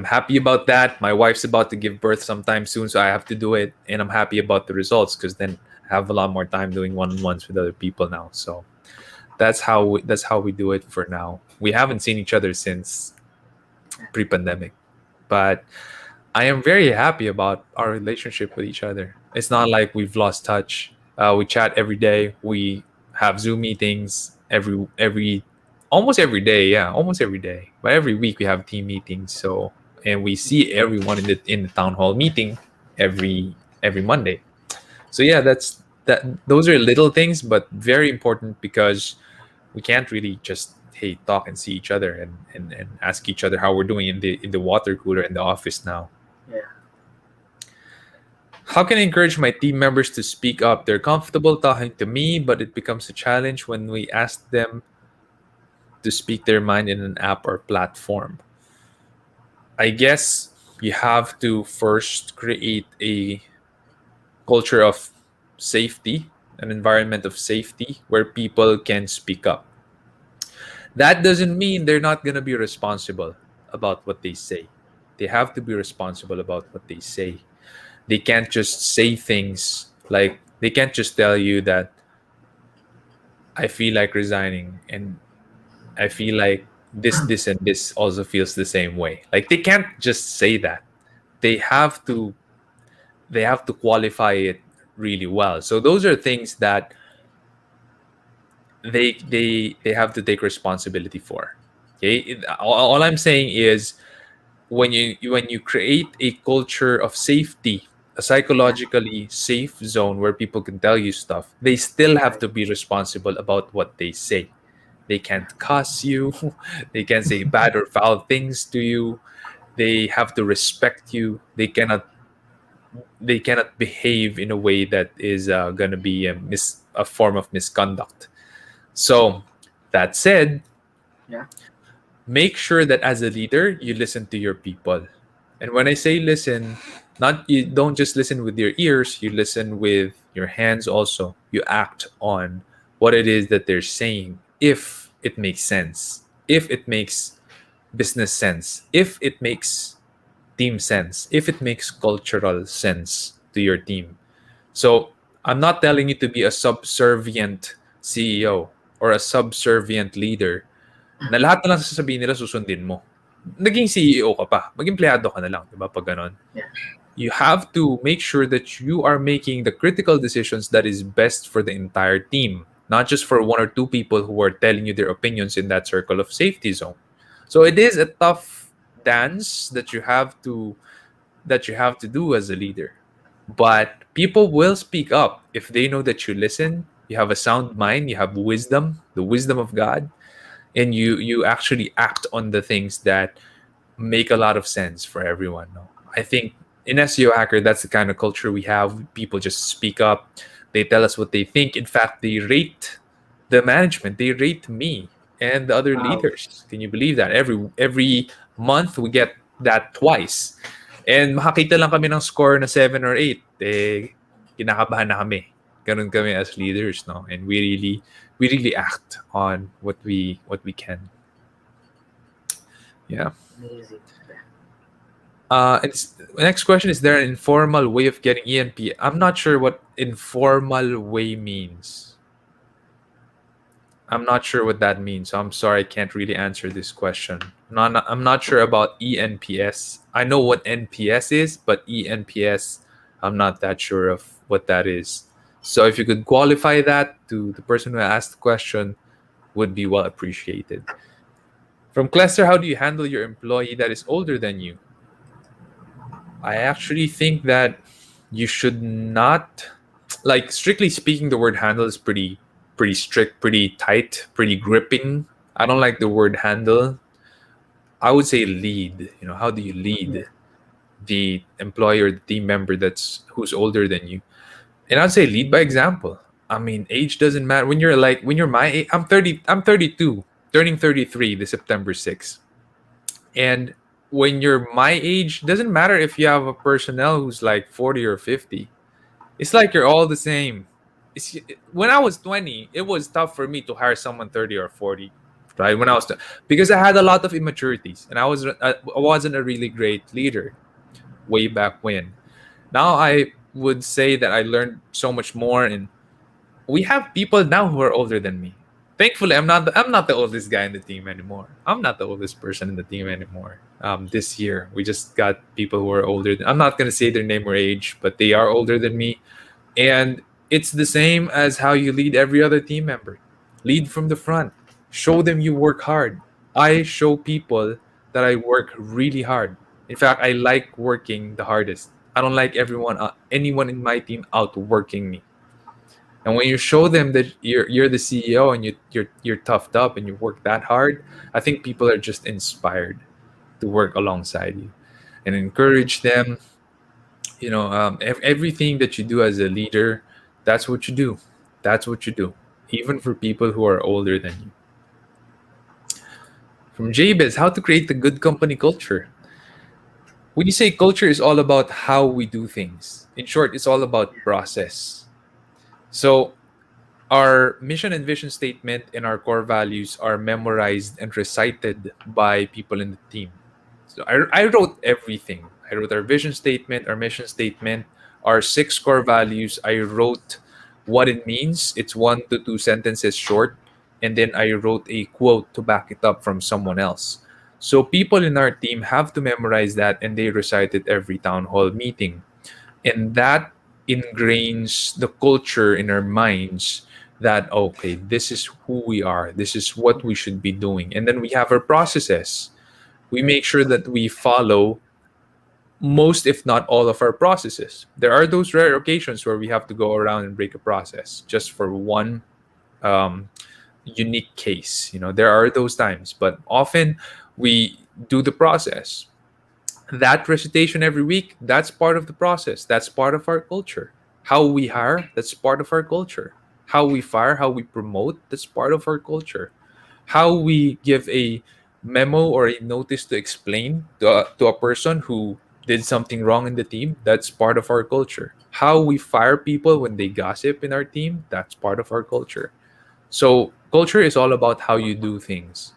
happy about that. My wife's about to give birth sometime soon, so I have to do it, and I'm happy about the results because then I have a lot more time doing one-on-ones with other people now. So that's how we do it for now. We haven't seen each other since pre-pandemic, but I am very happy about our relationship with each other. It's not like we've lost touch. We chat every day. We have Zoom meetings every almost every day. Yeah, almost every day. But every week we have team meetings. So and we see everyone in the town hall meeting every Monday. So yeah, that's that. Those are little things, but very important because we can't really just talk and see each other and ask each other how we're doing in the water cooler in the office now. Yeah. How can I encourage my team members to speak up? They're comfortable talking to me, but it becomes a challenge when we ask them to speak their mind in an app or platform. I guess you have to first create a culture of safety, an environment of safety where people can speak up. That doesn't mean they're not going to be responsible about what they say. They have to be responsible about what they say. They can't just say things like they can't just tell you that I feel like resigning and I feel like this and this also feels the same way. Like they can't just say that. They have to they have to qualify it really well. So those are things that they have to take responsibility for. Okay? All I'm saying is when you create a culture of safety, a Yeah. psychologically safe zone where people can tell you stuff, they still have Right. to be responsible about what they say. They can't cuss you, they can't say bad or foul things to you. They have to respect you. They cannot behave in a way that is going to be a form of misconduct. So that said, Yeah. make sure that as a leader you listen to your people. And when I say listen, not you don't just listen with your ears, you listen with your hands also. You act on what it is that they're saying, if it makes sense, if it makes business sense, if it makes team sense, if it makes cultural sense to your team. So I'm not telling you to be a subservient CEO or a subservient leader na lahat na lang sasabihin nila susundin mo. Naging CEO ka pa, maging empleyado ka na lang, di ba, pag ganon. Yeah. You have to make sure that you are making the critical decisions that is best for the entire team, not just for one or two people who are telling you their opinions in that circle of safety zone. So it is a tough dance that you have to do as a leader. But people will speak up if they know that you listen, you have a sound mind, you have wisdom, the wisdom of God, and you actually act on the things that make a lot of sense for everyone. No, I think in SEO Hacker, that's the kind of culture we have. People just speak up. They tell us what they think. In fact, they rate the management. They rate me and the other Wow. leaders. Can you believe that? Every month we get that twice. And makakita lang kami ng score na 7 or 8, kinakabahan na kami. Ganun kami as leaders, no? And we really act on what we can. Yeah. Amazing. Yeah. It's next question: is there an informal way of getting ENP? I'm not sure what informal way means. I'm not sure what that means. So I'm sorry, I can't really answer this question. I'm not sure about ENPS. I know what NPS is, but ENPS, I'm not that sure of what that is. So if you could qualify that to the person who asked the question, would be well appreciated. From Clester, how do you handle your employee that is older than you? I actually think that you should not, like, strictly speaking, the word handle is pretty strict, pretty tight, pretty gripping. I don't like the word handle. I would say lead. How do you Yeah. lead the employee or the team member who's older than you? And I'd say lead by example. I mean, age doesn't matter. When you're my age, I'm 30, I'm 32, turning 33 this September 6th. And when you're my age, doesn't matter if you have a personnel who's like 40 or 50. It's like you're all the same. When I was 20, it was tough for me to hire someone 30 or 40, right? Because I had a lot of immaturities and I wasn't a really great leader way back when. Now I would say that I learned so much more, and we have people now who are older than me. Thankfully, I'm not the oldest guy in the team anymore. I'm not the oldest person in the team anymore. This year we just got people who are older. I'm not gonna say their name or age, but they are older than me, and it's the same as how you lead every other team member. Lead from the front. Show them you work hard. I show people that I work really hard. In fact, I like working the hardest. I don't like anyone in my team outworking me. And when you show them that you're the CEO and you're toughed up and you work that hard, I think people are just inspired to work alongside you and encourage them. Everything that you do as a leader, that's what you do. That's what you do. Even for people who are older than you. From Jabez, how to create a good company culture. When you say culture is all about how we do things. In short, it's all about process. So our mission and vision statement and our core values are memorized and recited by people in the team. So I wrote everything. I wrote our vision statement, our mission statement, our six core values. I wrote what it means. It's 1 to 2 sentences short. And then I wrote a quote to back it up from someone else. So people in our team have to memorize that and they recite it every town hall meeting, and that ingrains the culture in our minds that okay, this is who we are, this is what we should be doing. And then we have our processes. We make sure that we follow most, if not all, of our processes. There are those rare occasions where we have to go around and break a process just for one um, unique case. There are those times, but often we do the process. That recitation every week, that's part of the process. That's part of our culture. How we hire, that's part of our culture. How we fire, how we promote, that's part of our culture. How we give a memo or a notice to explain to a person who did something wrong in the team, that's part of our culture. How we fire people when they gossip in our team, that's part of our culture. So culture is all about how you do things.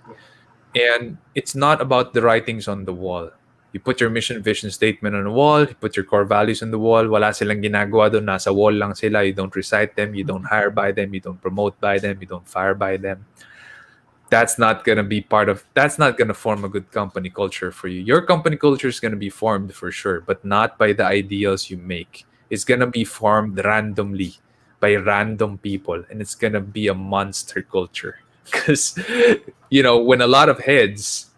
And it's not about the writings on the wall. You put your mission vision statement on the wall, you put your core values on the wall, wala silang ginagawa doon, nasa wall lang sila, you don't recite them, you don't hire by them, you don't promote by them, you don't fire by them. That's not going to form a good company culture for you. Your company culture is going to be formed for sure, but not by the ideals you make. It's going to be formed randomly by random people, and it's going to be a monster culture. Because when a lot of heads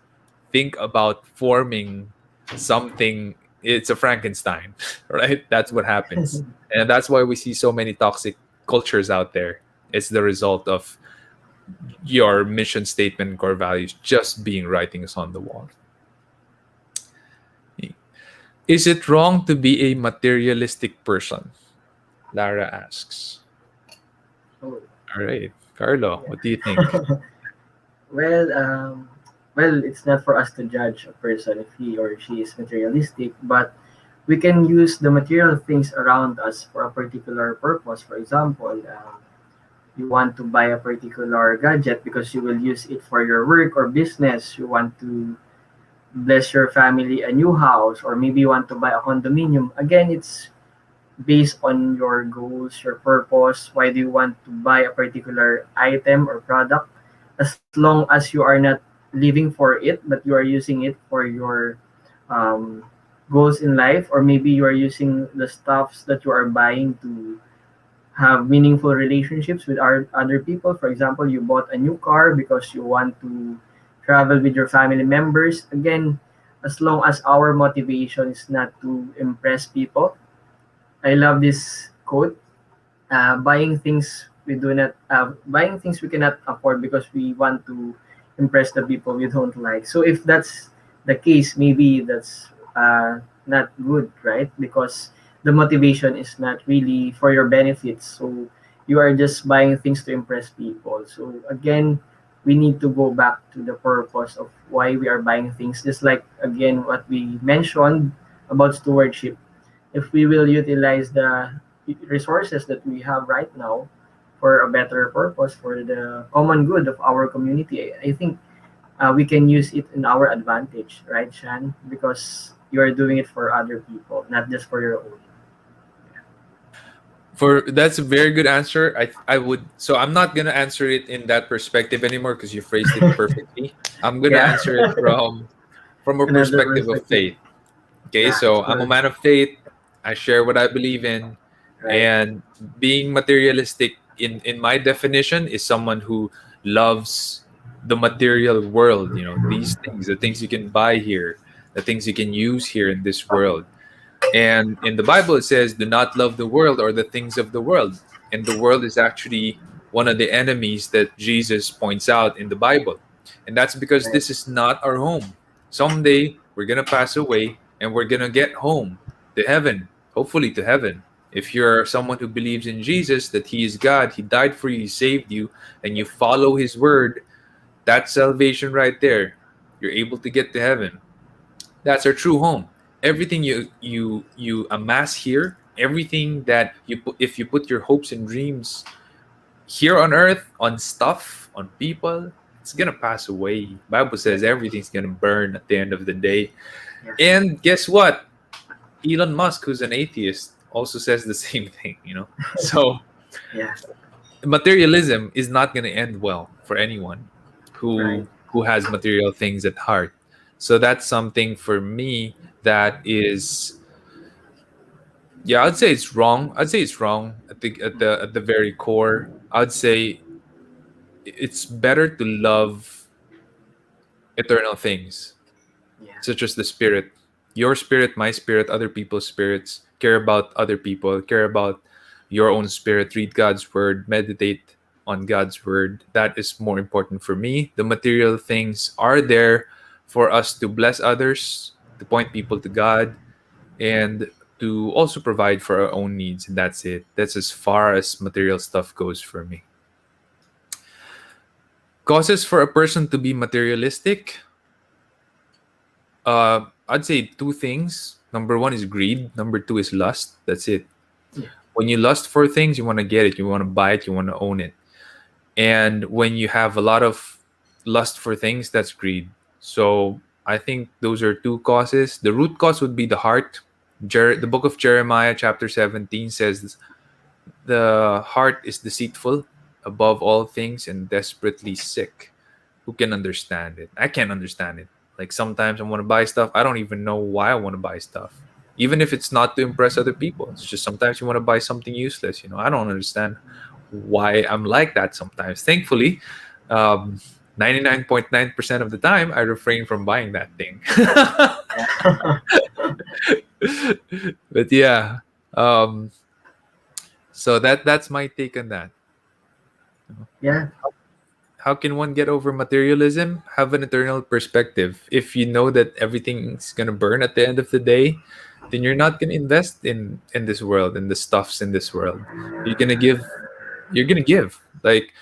think about forming something, it's a Frankenstein. Right? That's what happens, and that's why we see so many toxic cultures out there. It's the result of your mission statement and core values just being writings on the wall. Is it wrong to be a materialistic person? Lara asks. Oh, All right, Carlo, yeah. what do you think? well, well, it's not for us to judge a person if he or she is materialistic, but we can use the material things around us for a particular purpose. For example, you want to buy a particular gadget because you will use it for your work or business. You want to bless your family a new house, or maybe you want to buy a condominium. Again, it's based on your goals, your purpose. Why do you want to buy a particular item or product? As long as you are not living for it, but you are using it for your um, goals in life, or maybe you are using the stuffs that you are buying to have meaningful relationships with other people. For example, you bought a new car because you want to travel with your family members. Again, as long as our motivation is not to impress people. I love this quote. Buying things we cannot afford because we want to impress the people we don't like. So if that's the case, maybe that's not good, right? Because the motivation is not really for your benefits. So you are just buying things to impress people. So again, we need to go back to the purpose of why we are buying things. Just like again what we mentioned about stewardship, if we will utilize the resources that we have right now for a better purpose, for the common good of our community, I think we can use it in our advantage, right, Shan? Because you are doing it for other people, not just for your own. For that's a very good answer. I would, so I'm not gonna answer it in that perspective anymore because you phrased it perfectly. I'm gonna Yeah. answer it from a Another perspective of perspective. faith. Okay, Yeah, it's so I'm a good. man of faith. I share what I believe in, Right. and being materialistic in my definition is someone who loves the material world. You know, these things, the things you can buy here, the things you can use here in this world. And in the Bible, it says, do not love the world or the things of the world. And the world is actually one of the enemies that Jesus points out in the Bible. And that's because Right. this is not our home. Someday we're going to pass away and we're going to get home to heaven, hopefully to heaven. If you're someone who believes in Jesus, that He is God, He died for you, He saved you, and you follow His word, that's salvation right there. You're able to get to heaven. That's our true home. Everything you amass here, everything that you put, if you put your hopes and dreams here on earth, on stuff, on people, it's gonna pass away. Bible says Right. everything's gonna burn at the end of the day. Yeah. And guess what? Elon Musk, who's an atheist, also says the same thing. So Yeah. materialism is not gonna end well for anyone Right. who has material things at heart. So that's something for me that is, yeah, I'd say it's wrong. I'd say it's wrong at the very core. I'd say it's better to love eternal things, Yeah. such as the spirit, your spirit, my spirit, other people's spirits. Care about other people. Care about your own spirit. Read God's word. Meditate on God's word. That is more important for me. The material things are there for us to bless others, to point people to God, and to also provide for our own needs, and that's it. That's as far as material stuff goes for me. Causes for a person to be materialistic, I'd say two things. Number one is greed, number two is lust. That's it. Yeah. When you lust for things, you want to get it, you want to buy it, you want to own it. And when you have a lot of lust for things, that's greed. So I think those are two causes. The root cause would be the heart. The book of Jeremiah chapter 17 says, the heart is deceitful above all things and desperately sick. Who can understand it? I can't understand it. Like sometimes I want to buy stuff. I don't even know why I want to buy stuff. Even if it's not to impress other people. It's just sometimes you want to buy something useless. I don't understand why I'm like that sometimes. Thankfully, 99.9% of the time, I refrain from buying that thing. Yeah. But yeah, um, so that's my take on that. Yeah. How can one get over materialism? Have an eternal perspective. If you know that everything's gonna burn at the end of the day, then you're not gonna invest in this world, in the stuffs in this world. You're gonna give. You're gonna give like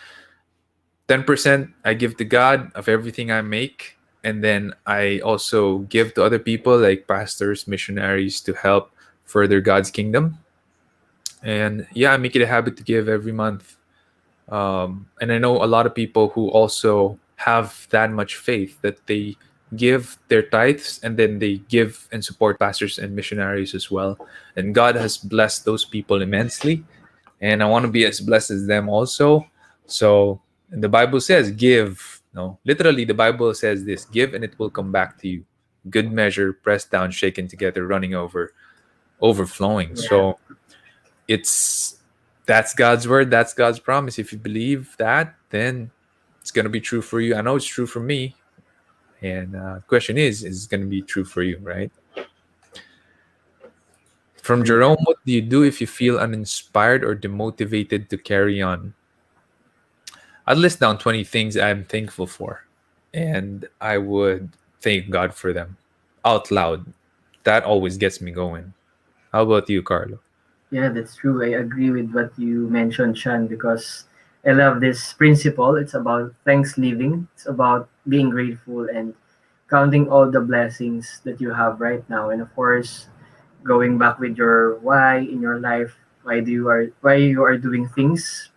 10%. I give to God of everything I make, and then I also give to other people, like pastors, missionaries, to help further God's kingdom. And yeah, I make it a habit to give every month. And I know a lot of people who also have that much faith that they give their tithes and then they give and support pastors and missionaries as well. And God has blessed those people immensely. And I want to be as blessed as them also. So, and the Bible says, give. No, literally, the Bible says this: give and it will come back to you. Good measure, pressed down, shaken together, running over, overflowing. Yeah. So, it's that's God's word, that's God's promise. If you believe that, then it's gonna be true for you. I know it's true for me, and question is it gonna be true for you, right? From Agree. Jerome, what do you do if you feel uninspired or demotivated to carry on? I'd list down 20 things I'm thankful for, and I would thank God for them out loud. That always gets me going. How about you, Carlo? Yeah, that's true. I agree with what you mentioned, Sean, because I love this principle. It's about thanks living. It's about being grateful and counting all the blessings that you have right now. And of course, going back with your why in your life, why you are doing things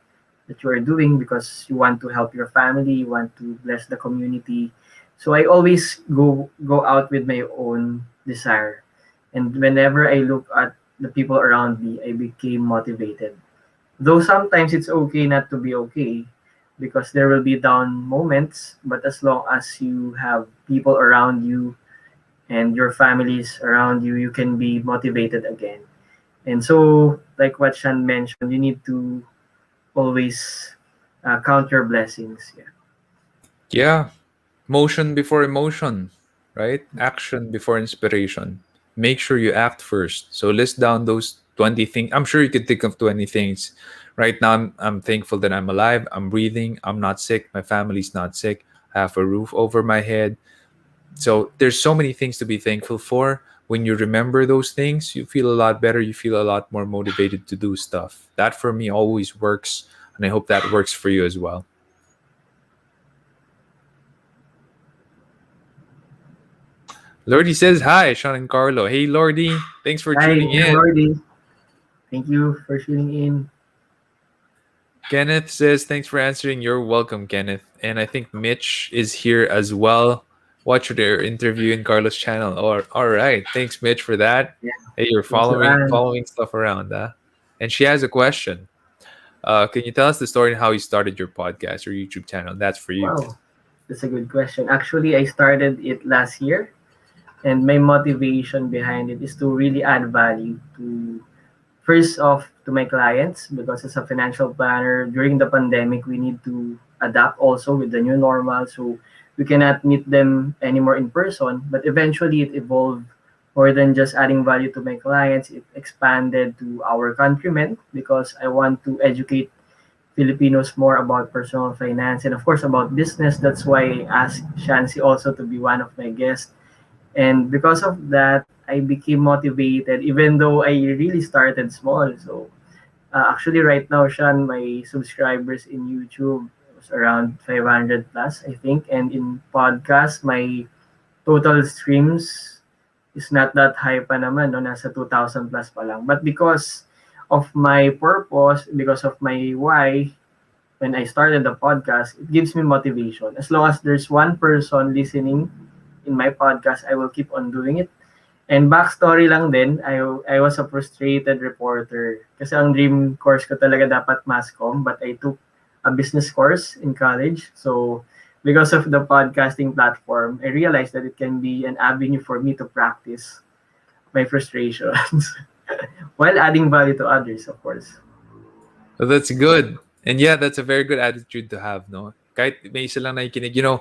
that you are doing because you want to help your family, you want to bless the community. So I always go out with my own desire. And whenever I look at the people around me, I became motivated. Though sometimes it's okay not to be okay because there will be down moments, but as long as you have people around you and your families around you, you can be motivated again. And so, like what Shan mentioned, you need to always count your blessings. Yeah. Yeah, motion before emotion, right? Action before inspiration. Make sure you act first. So list down those 20 things. I'm sure you could think of 20 things. Right now, I'm thankful that I'm alive, I'm breathing, I'm not sick, my family's not sick, I have a roof over my head. So there's so many things to be thankful for. When you remember those things, you feel a lot better. You feel a lot more motivated to do stuff. That for me always works. And I hope that works for you as well. Lordy says hi, Sean and Carlo. Hey, Lordy. Thanks for Hi, tuning in. Lordy. Thank you for tuning in. Kenneth says, thanks for answering. You're welcome, Kenneth. And I think Mitch is here as well. Watch their interview in Carlos' channel. All right. Thanks, Mitch, for that. Yeah. Hey, you're Thanks, Joanne. following stuff around, huh? And she has a question. Can you tell us the story and how you started your podcast or YouTube channel? That's for you. Wow, that's a good question. Actually, I started it last year, and my motivation behind it is to really add value to first off to my clients because as a financial planner during the pandemic we need to adapt also with the new normal, so we cannot meet them anymore in person, but eventually it evolved more than just adding value to my clients. It expanded to our countrymen because I want to educate Filipinos more about personal finance and of course about business. That's why I asked Shansi also to be one of my guests. And because of that, I became motivated even though I really started small. So actually right now, Sean, my subscribers in YouTube was around 500 plus, I think. And in podcast, my total streams is not that high pa naman, no? Nasa 2,000 plus pa lang. But because of my purpose, because of my why, when I started the podcast, it gives me motivation. As long as there's one person listening in my podcast, I will keep on doing it. And backstory lang din, I was a frustrated reporter. Kasi ang dream course ko talaga dapat mass comm, but I took a business course in college. So because of the podcasting platform, I realized that it can be an avenue for me to practice my frustrations while adding value to others, of course. So that's good. And yeah, that's a very good attitude to have, no? Kahit may isa lang nakikinig. Yeah.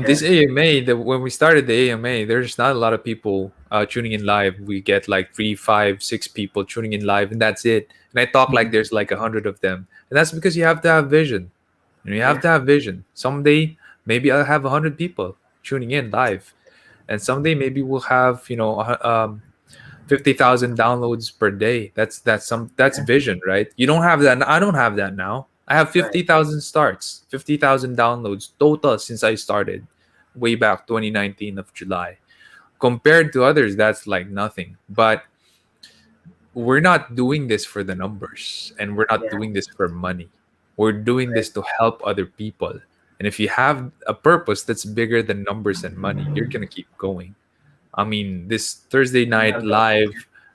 This AMA, when we started the AMA, there's not a lot of people tuning in live. We get like 3, 5, 6 people tuning in live, and that's it. And I talk like Mhm. there's like 100 of them. And that's because you have to have vision. You have Yeah. to have vision. Someday, maybe I'll have 100 people tuning in live. And someday, maybe we'll have, 50,000 downloads per day. That's Yeah. vision, right? You don't have that. I don't have that now. I have Right. 50,000 starts, 50,000 downloads total since I started way back 2019 of July. Compared to others, that's like nothing. But we're not doing this for the numbers and we're not Yeah. doing this for money. We're doing Right. this to help other people. And if you have a purpose that's bigger than numbers and money, you're going to keep going. I mean, this Thursday I night love that.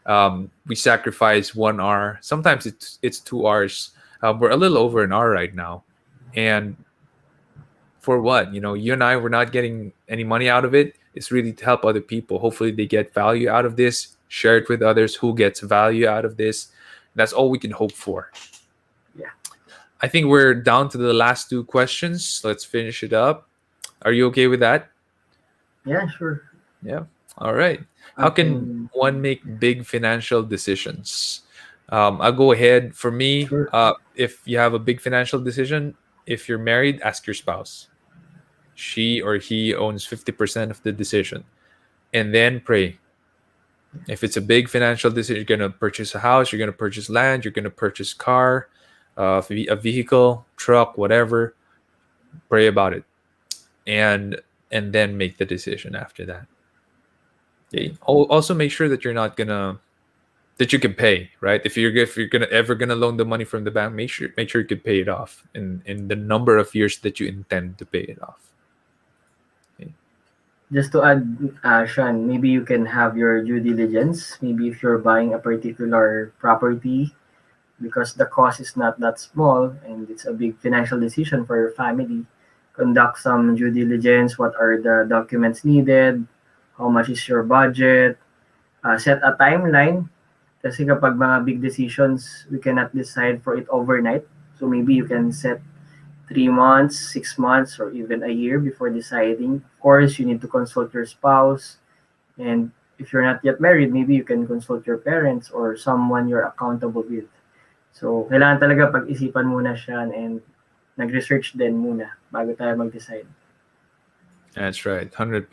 live, we sacrifice 1 hour. Sometimes it's 2 hours. We're a little over an hour right now, and for what? You and I, we're not getting any money out of it. It's really to help other people. Hopefully, they get value out of this. Share it with others who gets value out of this. That's all we can hope for. Yeah. I think we're down to the last two questions. Let's finish it up. Are you okay with that? Yeah, sure. Yeah. All right. How can Okay. one make big financial decisions? I'll go ahead. For me, Sure. if you have a big financial decision, if you're married, ask your spouse. She or he owns 50% of the decision. And then pray. If it's a big financial decision, you're going to purchase a house, you're going to purchase land, you're going to purchase car, a vehicle, truck, whatever. Pray about it. And then make the decision after that. Okay. Also make sure that you're not gonna that you can pay, right? If you're gonna ever gonna loan the money from the bank, make sure you can pay it off in the number of years that you intend to pay it off. Okay. Just to add, Sean, maybe you can have your due diligence. Maybe if you're buying a particular property, because the cost is not that small and it's a big financial decision for your family. Conduct some due diligence. What are the documents needed? How much is your budget? Set a timeline. Kasi kapag mga big decisions, we cannot decide for it overnight. So maybe you can set 3 months, 6 months, or even a year before deciding. Of course, you need to consult your spouse. And if you're not yet married, maybe you can consult your parents or someone you're accountable with. So, kailangan talaga pag-isipan muna siya and nag-research din muna bago tayo mag-decide. That's right, 100%.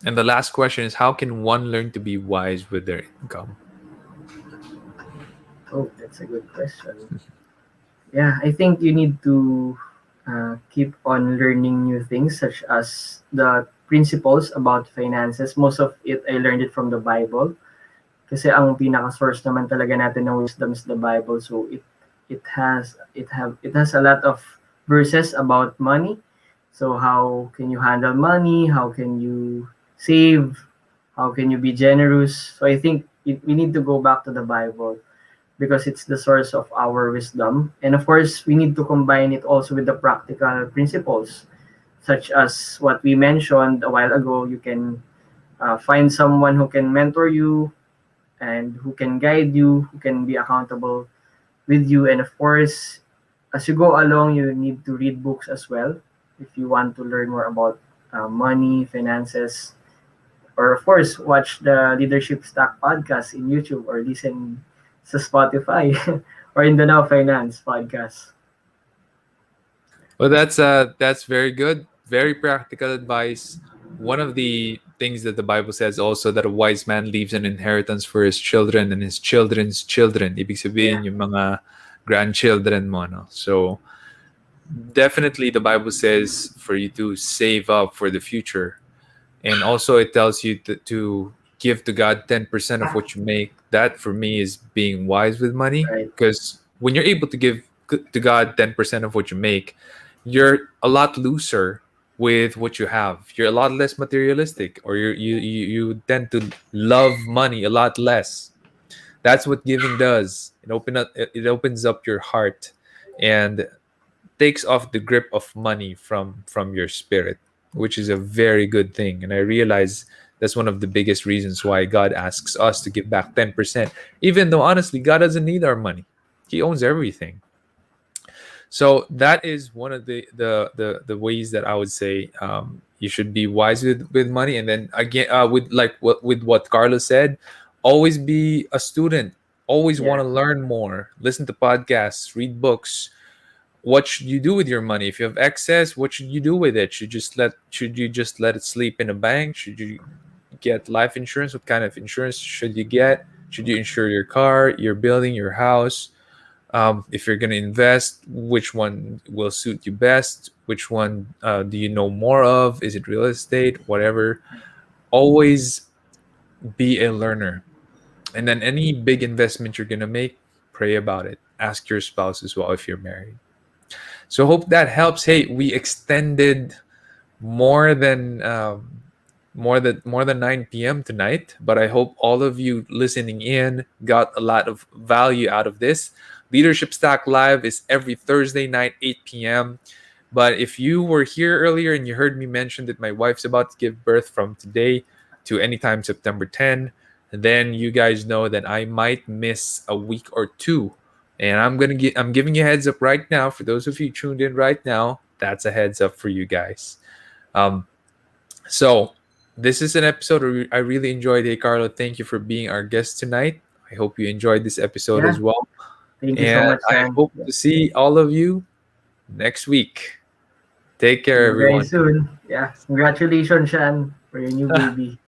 And the last question is, how can one learn to be wise with their income? Oh, that's a good question. Yeah, I think you need to keep on learning new things such as the principles about finances. Most of it, I learned it from the Bible. Kasi ang pinaka-source naman talaga natin ng wisdom is the Bible. So it has a lot of verses about money. So how can you handle money? How can you save? How can you be generous? So I think we need to go back to the Bible because it's the source of our wisdom. And of course, we need to combine it also with the practical principles, such as what we mentioned a while ago. You can find someone who can mentor you and who can guide you, who can be accountable with you. And of course, as you go along, you need to read books as well if you want to learn more about money, finances, or of course, watch the Leadership Stack podcast in YouTube or listen sa Spotify or in the Now Finance podcast. Well, that's very good. Very practical advice. One of the things that the Bible says also that a wise man leaves an inheritance for his children and his children's children. Ibig Yeah, sabihin yung mga grandchildren mo, no? So definitely the Bible says for you to save up for the future. And also it tells you to give to God 10% of what you make. That for me is being wise with money, right. because when you're able to give to God 10% of what you make, you're a lot looser with what you have. You're a lot less materialistic, or you tend to love money a lot less. That's what giving does. It opens up your heart and takes off the grip of money from your spirit, which is a very good thing. And I realize that's one of the biggest reasons why God asks us to give back 10%, even though honestly God doesn't need our money. He owns everything. So that is one of the ways that I would say you should be wise with money. And then again, with like what Carlos said, always be a student. Always want Yeah, to learn more. Listen to podcasts, read books. What should you do with your money? If you have excess, what should you do with it? Should you just let it sleep in a bank? Should you get life insurance? What kind of insurance should you get? Should you insure your car, your building, your house? If you're going to invest, which one will suit you best? Which one do you know more of? Is it real estate? Whatever. Always be a learner. And then any big investment you're going to make, pray about it. Ask your spouse as well if you're married. So hope that helps. Hey, we extended more than more than 9 p.m. tonight, but I hope all of you listening in got a lot of value out of this. Leadership Stack Live is every Thursday night, 8 p.m. But if you were here earlier and you heard me mention that my wife's about to give birth from today to anytime September 10, then you guys know that I might miss a week or two. And I'm giving you a heads up right now. For those of you tuned in right now, that's a heads up for you guys. Um, so this is an episode I really enjoyed. Hey, Carlo, thank you for being our guest tonight. I hope you enjoyed this episode yeah. as well. Thank you so And much, I Sam. hope Yeah. to see all of you next week. Take See care, you very everyone. soon. Yeah. Congratulations, Shan, for your new baby.